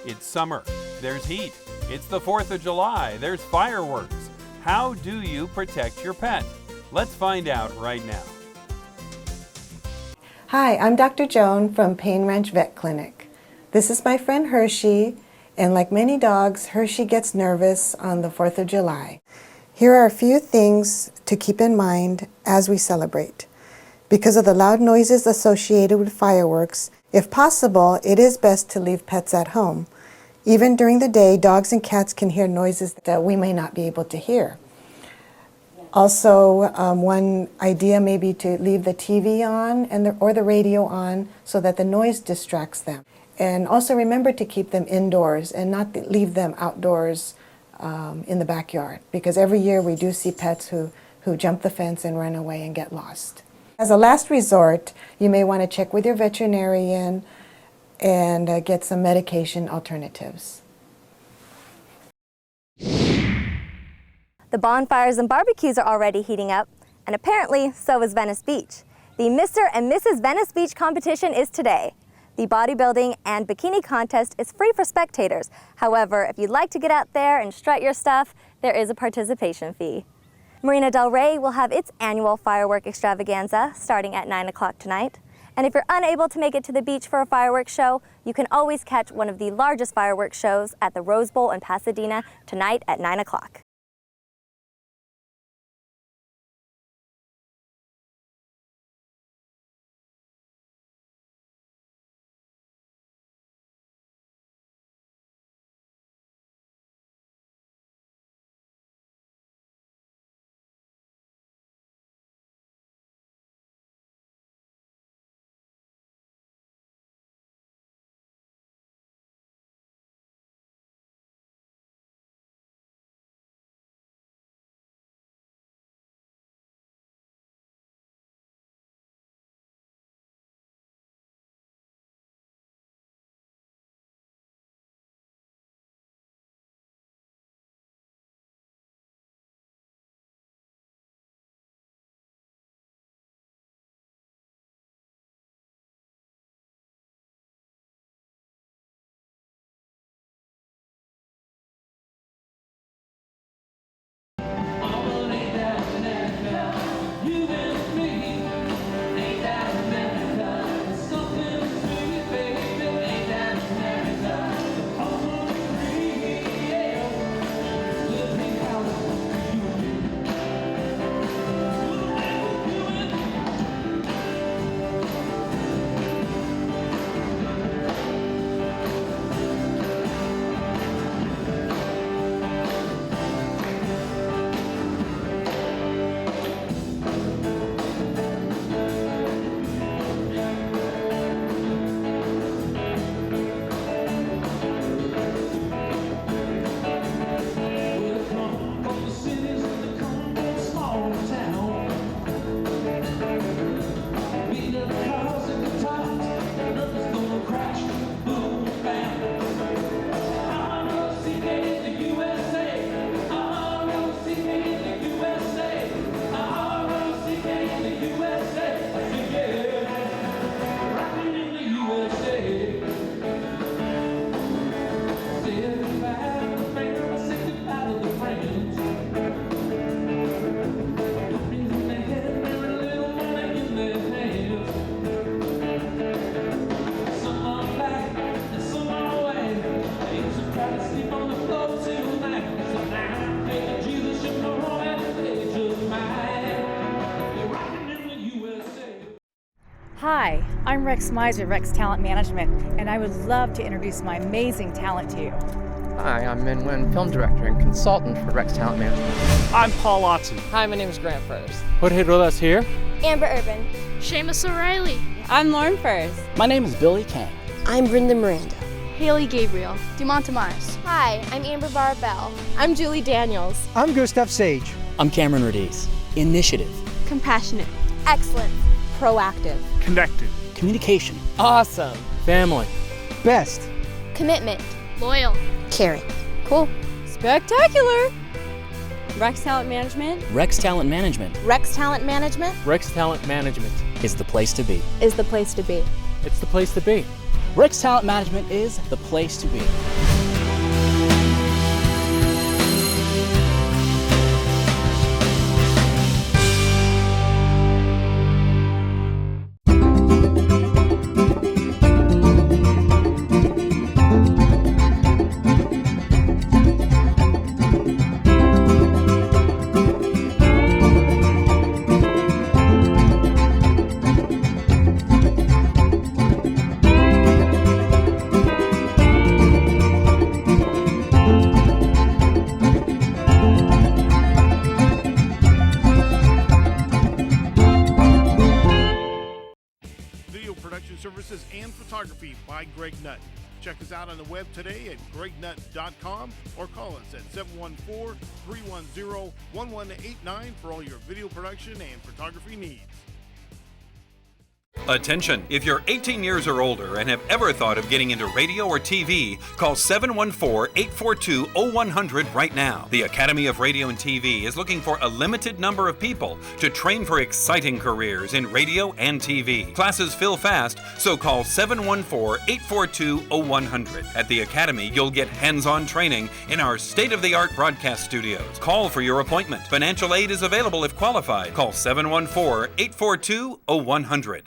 [SPEAKER 1] It's summer, there's heat. It's the 4th of July, there's fireworks. How do you protect your pet? Let's find out right now.
[SPEAKER 17] Hi, I'm Dr. Joan from Pain Ranch Vet Clinic. This is my friend Hershey, and like many dogs, Hershey gets nervous on the 4th of July. Here are a few things to keep in mind as we celebrate. Because of the loud noises associated with fireworks, if possible, it is best to leave pets at home. Even during the day, dogs and cats can hear noises that we may not be able to hear. Also, one idea may be to leave the TV on or the radio on so that the noise distracts them. And also remember to keep them indoors and not leave them outdoors in the backyard, because every year we do see pets who jump the fence and run away and get lost. As a last resort, you may want to check with your veterinarian and get some medication alternatives.
[SPEAKER 10] The bonfires and barbecues are already heating up, and apparently so is Venice Beach. The Mr. and Mrs. Venice Beach competition is today. The bodybuilding and bikini contest is free for spectators. However, if you'd like to get out there and strut your stuff, there is a participation fee. Marina Del Rey will have its annual firework extravaganza starting at 9 o'clock tonight. And if you're unable to make it to the beach for a fireworks show, you can always catch one of the largest fireworks shows at the Rose Bowl in Pasadena tonight at 9 o'clock.
[SPEAKER 14] Hi, I'm Rex Miser, Rex Talent Management, and I would love to introduce my amazing talent to you.
[SPEAKER 15] Hi, I'm Min Wen, film director and consultant for Rex Talent Management.
[SPEAKER 7] I'm Paul Watson.
[SPEAKER 22] Hi, my name is Grant Furze.
[SPEAKER 7] Put it with us here.
[SPEAKER 29] Amber Urban.
[SPEAKER 30] Seamus O'Reilly. I'm Lauren Furze.
[SPEAKER 16] My name is Billy Kang.
[SPEAKER 29] I'm Brenda Miranda.
[SPEAKER 30] Haley Gabriel. Dumont Tomas.
[SPEAKER 29] Hi, I'm Amber Barbell.
[SPEAKER 30] I'm Julie Daniels.
[SPEAKER 31] I'm Gustav Sage.
[SPEAKER 16] I'm Cameron Radice. Initiative.
[SPEAKER 30] Compassionate.
[SPEAKER 29] Excellent.
[SPEAKER 30] Proactive.
[SPEAKER 7] Connected.
[SPEAKER 16] Communication.
[SPEAKER 22] Awesome.
[SPEAKER 7] Family.
[SPEAKER 31] Best.
[SPEAKER 29] Commitment.
[SPEAKER 30] Loyal.
[SPEAKER 29] Caring. Cool.
[SPEAKER 30] Spectacular. Rex Talent Management.
[SPEAKER 16] Rex Talent Management
[SPEAKER 29] Rex Talent Management
[SPEAKER 7] Rex Talent Management.
[SPEAKER 16] is the place to be.
[SPEAKER 30] Is the place to be.
[SPEAKER 7] It's the place to be.
[SPEAKER 16] Rex Talent Management is the place to be.
[SPEAKER 3] Production services and photography by Greg Nutt. Check us out on the web today at gregnutt.com or call us at 714-310-1189 for all your video production and photography needs.
[SPEAKER 1] Attention! If you're 18 years or older and have ever thought of getting into radio or TV, call 714-842-0100 right now. The Academy of Radio and TV is looking for a limited number of people to train for exciting careers in radio and TV. Classes fill fast, so call 714-842-0100. At the Academy, you'll get hands-on training in our state-of-the-art broadcast studios. Call for your appointment. Financial aid is available if qualified. Call 714-842-0100.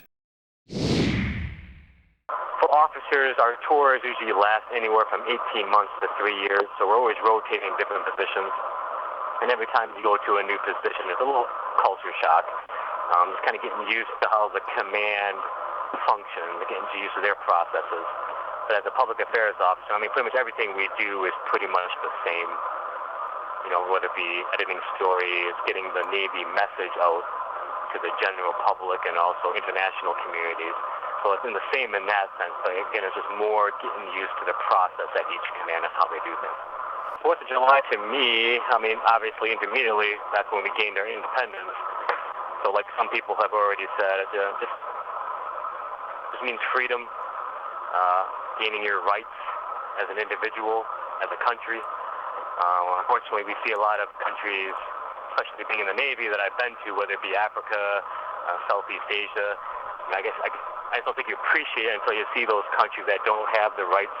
[SPEAKER 5] For officers, our tours usually last anywhere from 18 months to 3 years, so we're always rotating different positions. And every time you go to a new position, it's a little culture shock. Just kind of getting used to how the command functions, getting used to their processes. But as a public affairs officer, I mean, pretty much everything we do is pretty much the same. You know, whether it be editing stories, getting the Navy message out to the general public and also international communities. So it's in the same in that sense, but again, it's just more getting used to the process at each command of how they do things. 4th of July to me, I mean, obviously intermediately, that's when we gained our independence. So like some people have already said, it just means freedom, gaining your rights as an individual, as a country. Unfortunately, we see a lot of countries, especially being in the Navy that I've been to, whether it be Africa, Southeast Asia. And I just don't think you appreciate it until you see those countries that don't have the rights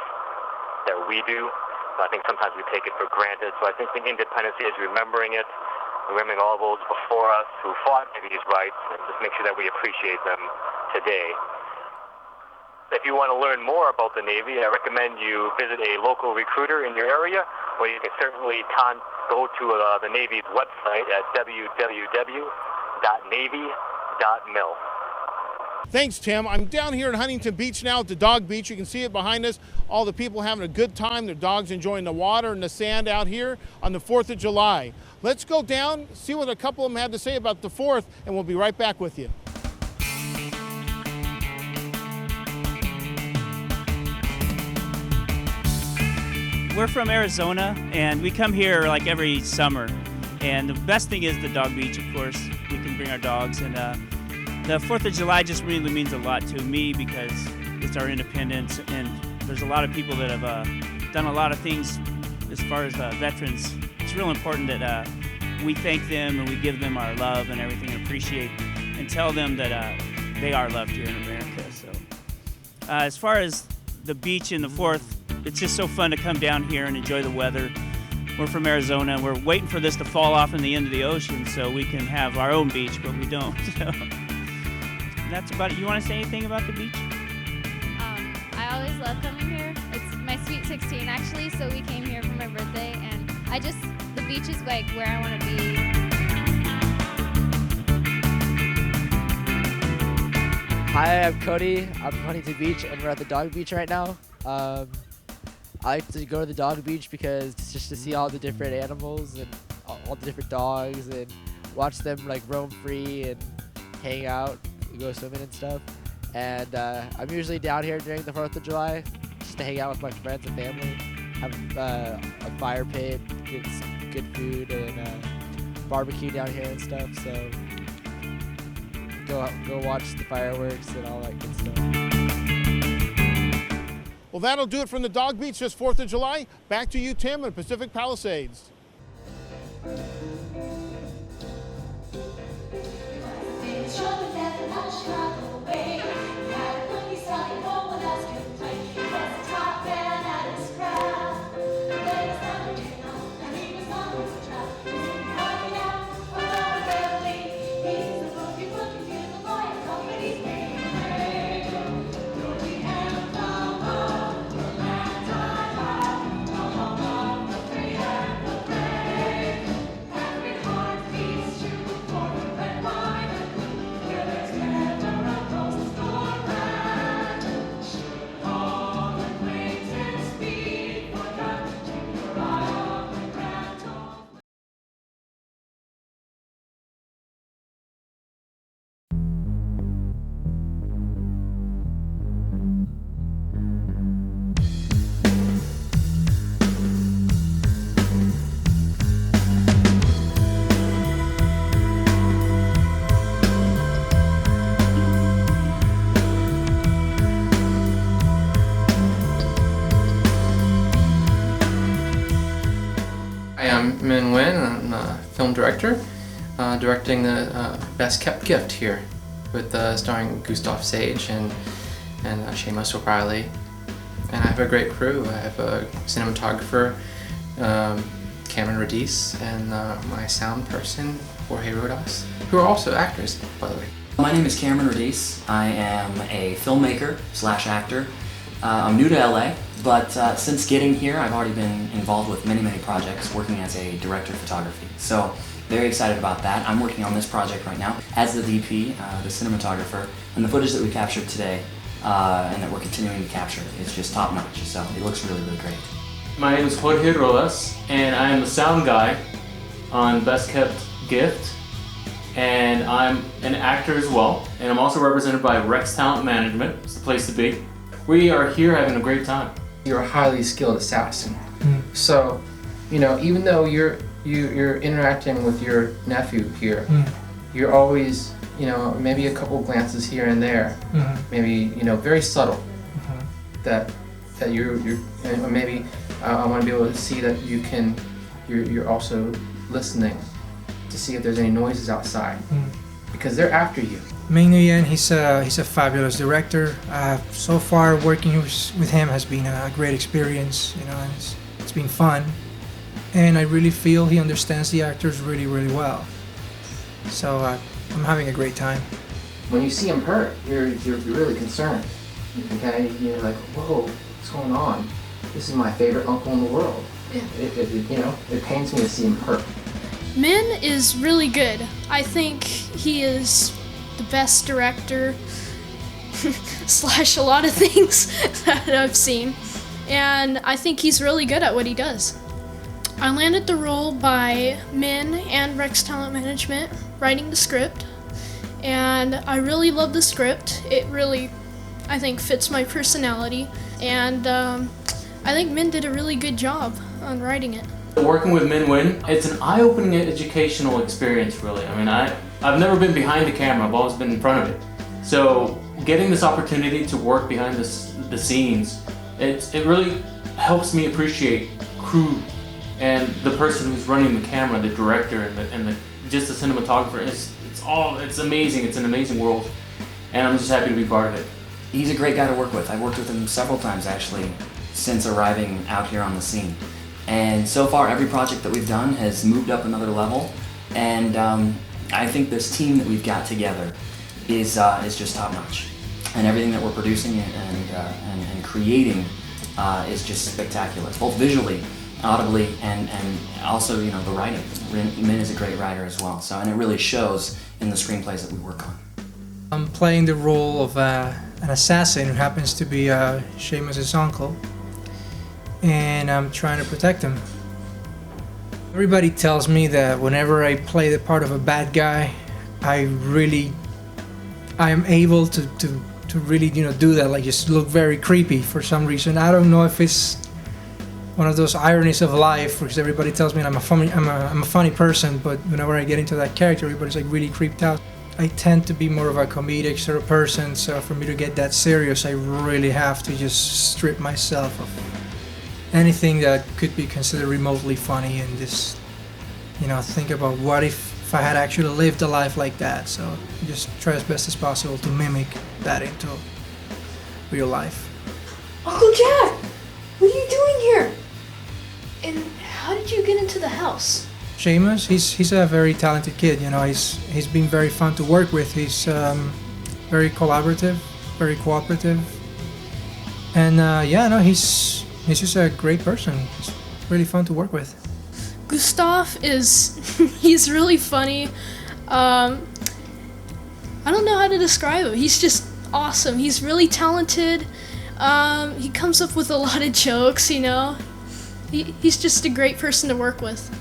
[SPEAKER 5] that we do. So I think sometimes we take it for granted. So I think the independence is remembering it, remembering all those before us who fought for these rights, and just make sure that we appreciate them today. If you want to learn more about the Navy, I recommend you visit a local recruiter in your area, or you can certainly go to the Navy's website at www.navy.mil.
[SPEAKER 3] Thanks, Tim. I'm down here in Huntington Beach now at the Dog Beach. You can see it behind us. All the people having a good time. Their dogs enjoying the water and the sand out here on the 4th of July. Let's go down, see what a couple of them had to say about the 4th, and we'll be right back with you.
[SPEAKER 8] We're from Arizona, and we come here like every summer. And the best thing is the Dog Beach, of course. We can bring our dogs, and the 4th of July just really means a lot to me because it's our independence, and there's a lot of people that have done a lot of things as far as veterans. It's real important that we thank them and we give them our love and everything, and appreciate and tell them that they are loved here in America. So as far as the beach and the 4th, it's just so fun to come down here and enjoy the weather. We're from Arizona, and we're waiting for this to fall off in the end of the ocean so we can have our own beach, but we don't. So that's about it. You want to say anything about the beach?
[SPEAKER 9] I always love coming here. It's my sweet 16 actually, so we came here for my birthday, and the beach is like where I want to be.
[SPEAKER 11] Hi, I'm Cody. I'm from Huntington Beach, and we're at the dog beach right now. I like to go to the dog beach because it's just to see all the different animals and all the different dogs and watch them like roam free and hang out, go swimming and stuff. And I'm usually down here during the 4th of July just to hang out with my friends and family, have a fire pit, get good food, and barbecue down here and stuff. So go watch the fireworks and all that good stuff.
[SPEAKER 3] Well, that'll do it from the dog beach this 4th of July. Back to you, Tim, in Pacific Palisades.
[SPEAKER 15] I'm Min Nguyen. I'm a film director, directing the Best Kept Gift here, with starring Gustav Sage and Seamus O'Reilly. And I have a great crew. I have a cinematographer, Cameron Radice, and my sound person, Jorge Rodas, who are also actors, by the way.
[SPEAKER 12] My name is Cameron Radice. I am a filmmaker / actor. I'm new to LA, but since getting here, I've already been involved with many projects, working as a director of photography. So, very excited about that. I'm working on this project right now as the DP, the cinematographer, and the footage that we captured today and that we're continuing to capture is just top notch. So, it looks really great.
[SPEAKER 7] My name is Jorge Rodas, and I am the sound guy on Best Kept Gift, and I'm an actor as well, and I'm also represented by Rex Talent Management. It's the place to be. We are here having a great time.
[SPEAKER 15] You're a highly skilled assassin. So, you know, even though you're interacting with your nephew here, you're always, you know, maybe a couple glances here and there, maybe, you know, very subtle. That you're maybe I want to be able to see that you're also listening to see if there's any noises outside, because they're after you.
[SPEAKER 31] Min Nguyen, he's a fabulous director. So far, working with him has been a great experience. You know, and it's been fun, and I really feel he understands the actors really well. So I'm having a great time.
[SPEAKER 15] When you see him hurt, you're really concerned. Okay, you're like, whoa, what's going on? This is my favorite uncle in the world. It pains me to see him hurt.
[SPEAKER 13] Min is really good. I think he is the best director / a lot of things that I've seen, and I think he's really good at what he does. I landed the role by Min and Rex Talent Management writing the script, and I really love the script. It really, I think, fits my personality, and I think Min did a really good job on writing it.
[SPEAKER 7] Working with Min Nguyen, it's an eye-opening educational experience, really. I mean, I've never been behind the camera, I've always been in front of it. So getting this opportunity to work behind the scenes, it really helps me appreciate crew and the person who's running the camera, the director and just the cinematographer. It's amazing. It's an amazing world, and I'm just happy to be part of it.
[SPEAKER 12] He's a great guy to work with. I've worked with him several times actually since arriving out here on the scene. And so far, every project that we've done has moved up another level, and I think this team that we've got together is just top notch. And everything that we're producing and creating is just spectacular, both visually, audibly, and also, you know, the writing. Min is a great writer as well, so, and it really shows in the screenplays that we work on.
[SPEAKER 31] I'm playing the role of an assassin who happens to be Seamus's uncle, and I'm trying to protect him. Everybody tells me that whenever I play the part of a bad guy, I am able to really, do that, like just look very creepy for some reason. I don't know if it's one of those ironies of life, because everybody tells me I'm a funny person, but whenever I get into that character, everybody's like really creeped out. I tend to be more of a comedic sort of person, so for me to get that serious, I really have to just strip myself of anything that could be considered remotely funny and just, think about what if I had actually lived a life like that. So just try as best as possible to mimic that into real life.
[SPEAKER 2] Uncle Jack, what are you doing here? And how did you get into the house?
[SPEAKER 31] Seamus, he's a very talented kid. He's been very fun to work with. He's very collaborative, very cooperative, and he's just a great person. He's really fun to work with.
[SPEAKER 13] Gustav he's really funny. I don't know how to describe him. He's just awesome. He's really talented. He comes up with a lot of jokes, He's just a great person to work with.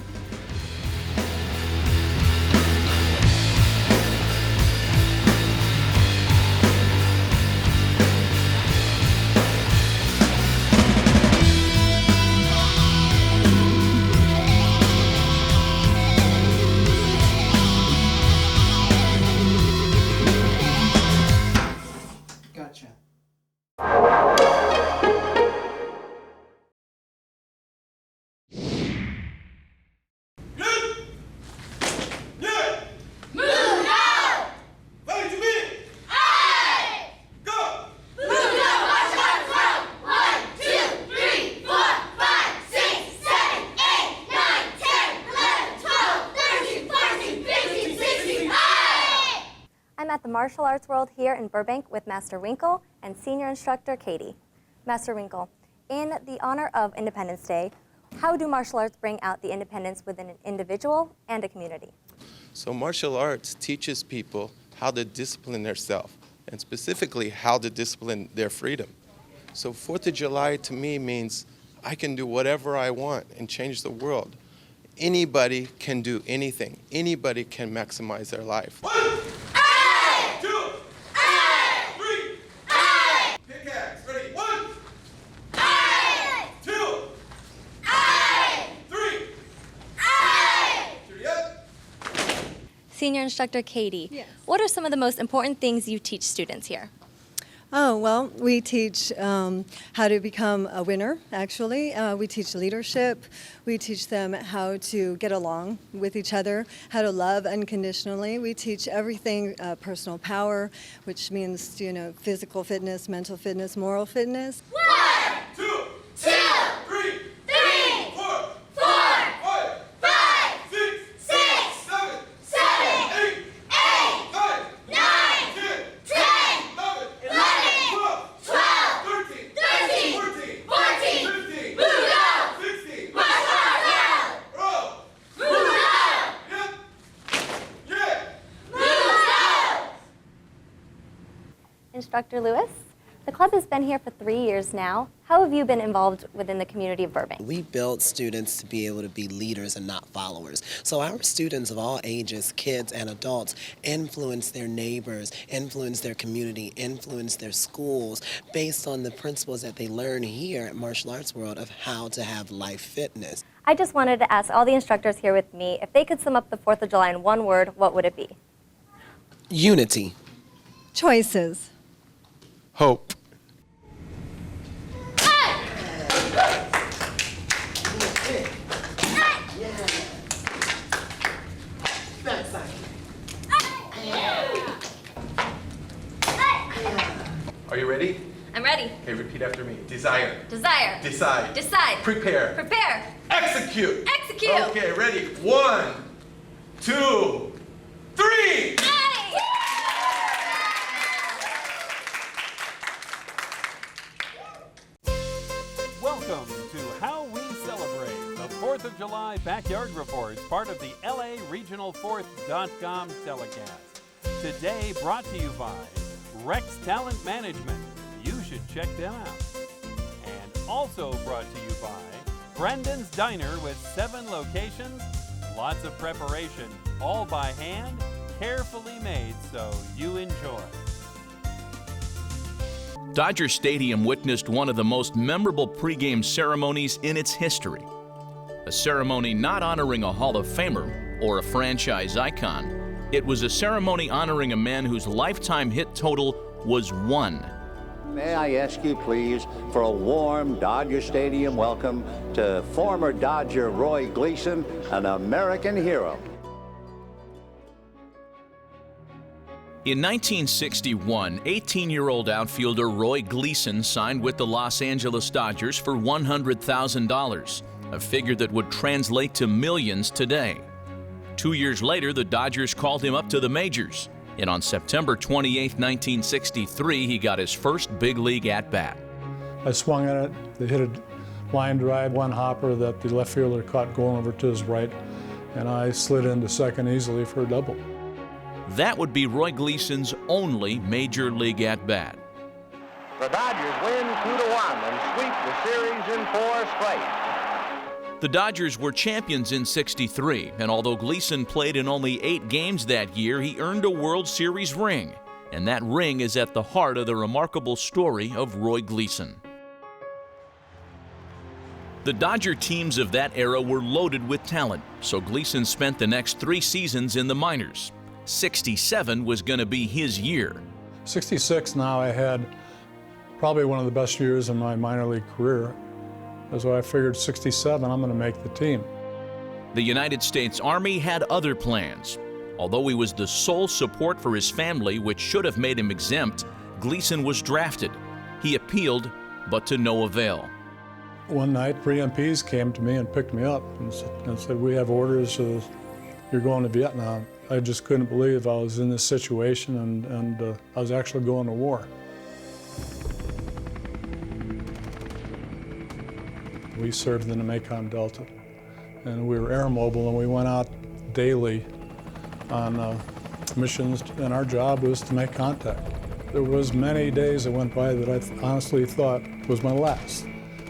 [SPEAKER 10] I'm at the Martial Arts World here in Burbank with Master Winkle and Senior Instructor Katie. Master Winkle, in the honor of Independence Day, how do martial arts bring out the independence within an individual and a community?
[SPEAKER 4] So martial arts teaches people how to discipline themselves, and specifically how to discipline their freedom. So 4th of July to me means I can do whatever I want and change the world. Anybody can do anything. Anybody can maximize their life.
[SPEAKER 10] Senior Instructor Katie, yes. What are some of the most important things you teach students here?
[SPEAKER 18] Oh, well, we teach how to become a winner, actually. We teach leadership. We teach them how to get along with each other, how to love unconditionally. We teach everything personal power, which means, physical fitness, mental fitness, moral fitness.
[SPEAKER 2] 1, 2, 2, 3, 4, 5, 6, 7, 8, 9, 10, 11, 12, 13, 14, 15, move out, 16, march out, roll, move out, move out.
[SPEAKER 10] Instructor Lewis, the club has been here for 3 years now. How have you been involved within the community of Burbank?
[SPEAKER 19] We build students to be able to be leaders and not followers. So our students of all ages, kids and adults, influence their neighbors, influence their community, influence their schools based on the principles that they learn here at Martial Arts World of how to have life fitness.
[SPEAKER 10] I just wanted to ask all the instructors here with me, if they could sum up the 4th of July in one word, what would it be?
[SPEAKER 19] Unity.
[SPEAKER 18] Choices.
[SPEAKER 4] Hope. Are you ready?
[SPEAKER 10] I'm ready.
[SPEAKER 4] Okay, repeat after me. Desire.
[SPEAKER 10] Desire.
[SPEAKER 4] Decide.
[SPEAKER 10] Decide.
[SPEAKER 4] Prepare.
[SPEAKER 10] Prepare.
[SPEAKER 4] Execute.
[SPEAKER 10] Execute.
[SPEAKER 4] Okay, ready? 1, 2, 3.
[SPEAKER 1] Welcome to How We Celebrate, the 4th of July Backyard Reports, part of the LA Regional4th.com telecast. Today brought to you by Rex Talent Management. You should check them out. And also brought to you by Brendan's Diner with 7 locations, lots of preparation, all by hand, carefully made so you enjoy.
[SPEAKER 6] Dodger Stadium witnessed one of the most memorable pregame ceremonies in its history. A ceremony not honoring a Hall of Famer or a franchise icon. It was a ceremony honoring a man whose lifetime hit total was 1.
[SPEAKER 14] May I ask you, please, for a warm Dodger Stadium welcome to former Dodger Roy Gleason, an American hero.
[SPEAKER 6] In 1961, 18-year-old outfielder Roy Gleason signed with the Los Angeles Dodgers for $100,000, a figure that would translate to millions today. 2 years later, the Dodgers called him up to the majors, and on September 28, 1963, he got his first big league at-bat.
[SPEAKER 17] I swung at it, they hit a line drive, one hopper that the left fielder caught going over to his right, and I slid into second easily for a double.
[SPEAKER 6] That would be Roy Gleason's only major league at-bat.
[SPEAKER 14] The Dodgers win 2-1 and sweep the series in 4 straight.
[SPEAKER 6] The Dodgers were champions in '63, and although Gleason played in only 8 games that year, he earned a World Series ring. And that ring is at the heart of the remarkable story of Roy Gleason. The Dodger teams of that era were loaded with talent, so Gleason spent the next 3 seasons in the minors. '67 was going to be his year.
[SPEAKER 17] '66 now I had probably one of the best years in my minor league career. So I figured '67 I'm going to make the team.
[SPEAKER 6] The United States Army had other plans. Although he was the sole support for his family, which should have made him exempt, Gleason was drafted. He appealed, but to no avail.
[SPEAKER 17] One night, 3 MPs came to me and picked me up and said, "We have orders, you're going to Vietnam." I just couldn't believe I was in this situation and I was actually going to war. We served in the Mekong Delta, and we were air mobile, and we went out daily on missions, and our job was to make contact. There was many days that went by that I honestly thought was my last,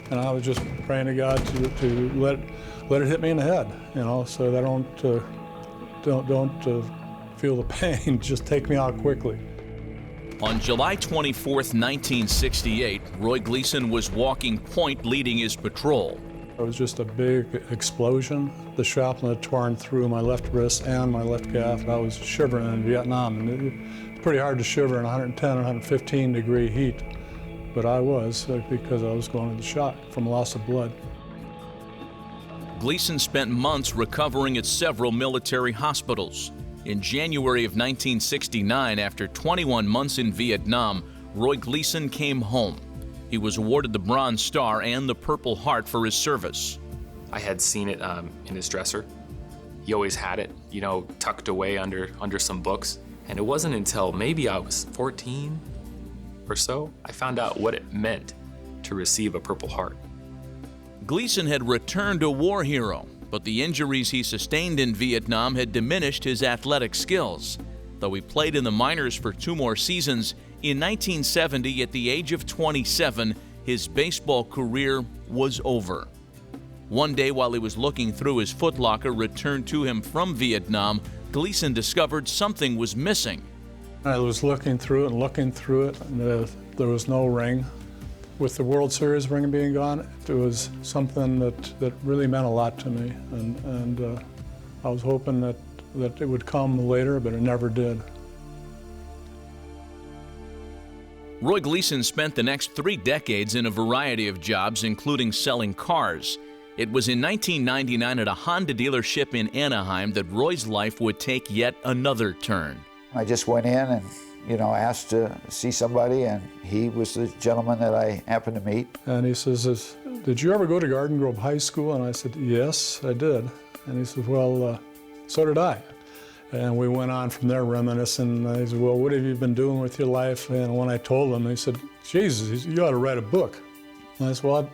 [SPEAKER 17] and I was just praying to God to let it hit me in the head, so that I don't feel the pain. Just take me out quickly.
[SPEAKER 6] On July 24, 1968, Roy Gleason was walking point leading his patrol.
[SPEAKER 17] It was just a big explosion. The shrapnel had torn through my left wrist and my left calf, and I was shivering in Vietnam. And it's pretty hard to shiver in 110 or 115 degree heat, but I was because I was going into shock from loss of blood.
[SPEAKER 6] Gleason spent months recovering at several military hospitals. In January of 1969, after 21 months in Vietnam, Roy Gleason came home. He was awarded the Bronze Star and the Purple Heart for his service.
[SPEAKER 20] I had seen it in his dresser. He always had it, tucked away under some books. And it wasn't until maybe I was 14 or so, I found out what it meant to receive a Purple Heart.
[SPEAKER 6] Gleason had returned a war hero, but the injuries he sustained in Vietnam had diminished his athletic skills. Though he played in the minors for 2 more seasons, in 1970, at the age of 27, his baseball career was over. One day, while he was looking through his footlocker returned to him from Vietnam, Gleason discovered something was missing.
[SPEAKER 17] I was looking through it, and there was no ring. With the World Series ring being gone, it was something that really meant a lot to me, and I was hoping that it would come later, but it never did.
[SPEAKER 6] Roy Gleason spent the next 3 decades in a variety of jobs, including selling cars. It was in 1999 at a Honda dealership in Anaheim that Roy's life would take yet another turn.
[SPEAKER 21] I just went in and asked to see somebody, and he was the gentleman that I happened to meet.
[SPEAKER 17] And he says, "Did you ever go to Garden Grove High School?" And I said, "Yes, I did." And he said, "Well, so did I." And we went on from there reminiscing. And I said, "Well, what have you been doing with your life?" And when I told him, he said, "Jesus, you ought to write a book." And I said, "Well,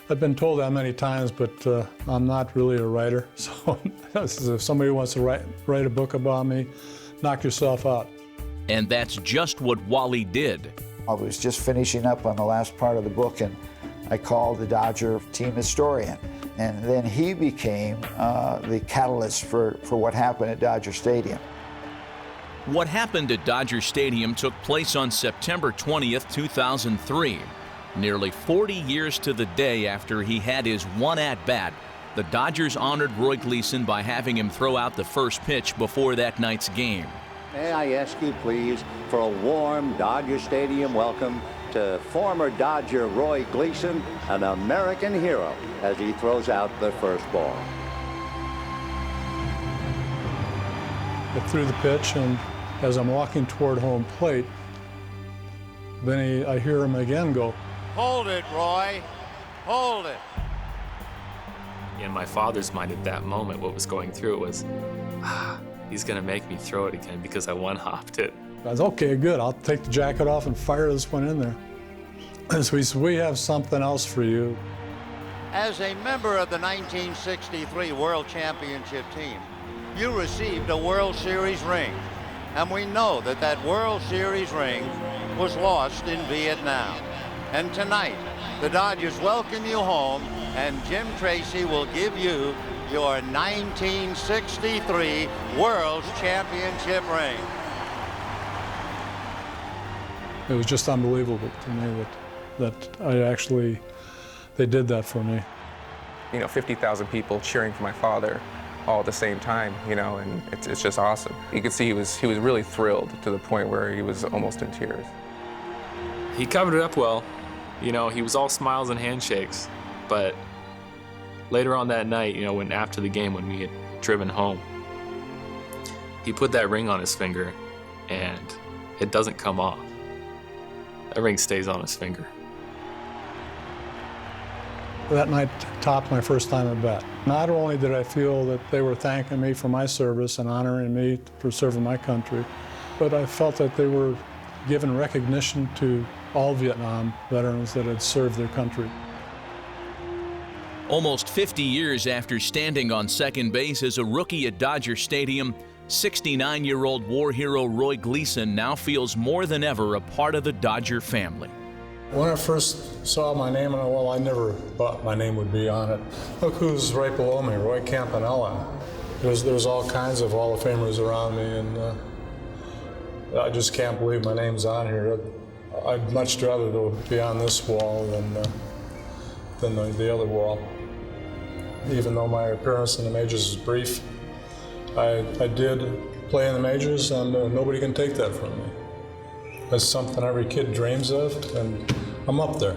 [SPEAKER 17] I've been told that many times, but I'm not really a writer. So if somebody wants to write a book about me, knock yourself out."
[SPEAKER 6] And that's just what Wally did.
[SPEAKER 21] I was just finishing up on the last part of the book, and I called the Dodger team historian. And then he became the catalyst for what happened at Dodger Stadium.
[SPEAKER 6] What happened at Dodger Stadium took place on September 20th, 2003. Nearly 40 years to the day after he had his one at-bat, the Dodgers honored Roy Gleason by having him throw out the first pitch before that night's game.
[SPEAKER 14] May I ask you, please, for a warm Dodger Stadium welcome to former Dodger Roy Gleason, an American hero, as he throws out the first ball.
[SPEAKER 17] I threw the pitch, and as I'm walking toward home plate, then I hear him again go,
[SPEAKER 14] "Hold it, Roy. Hold it."
[SPEAKER 20] In my father's mind at that moment, what was going through it was, he's going to make me throw it again because I one-hopped it.
[SPEAKER 17] I was, okay, good, I'll take the jacket off and fire this one in there. And so he said, we have something else for you.
[SPEAKER 14] As a member of the 1963 World Championship team, you received a World Series ring. And we know that that World Series ring was lost in Vietnam. And tonight, the Dodgers welcome you home, and Jim Tracy will give you your 1963 World Championship ring.
[SPEAKER 17] It was just unbelievable to me that they did that for me.
[SPEAKER 5] 50,000 people cheering for my father all at the same time, and it's just awesome. You could see he was really thrilled to the point where he was almost in tears.
[SPEAKER 20] He covered it up well. He was all smiles and handshakes. But later on that night, when after the game, when we had driven home, he put that ring on his finger, and it doesn't come off. That ring stays on his finger.
[SPEAKER 17] That night topped my first time at bat. Not only did I feel that they were thanking me for my service and honoring me for serving my country, but I felt that they were giving recognition to all Vietnam veterans that had served their country.
[SPEAKER 6] Almost 50 years after standing on second base as a rookie at Dodger Stadium, 69-year-old war hero Roy Gleason now feels more than ever a part of the Dodger family.
[SPEAKER 17] When I first saw my name on the wall, I never thought my name would be on it. Look who's right below me, Roy Campanella. There's all kinds of Hall of Famers around me, and I just can't believe my name's on here. I'd much rather be on this wall than the other wall. Even though my appearance in the majors is brief, I did play in the majors, and nobody can take that from me. That's something every kid dreams of, and I'm up there.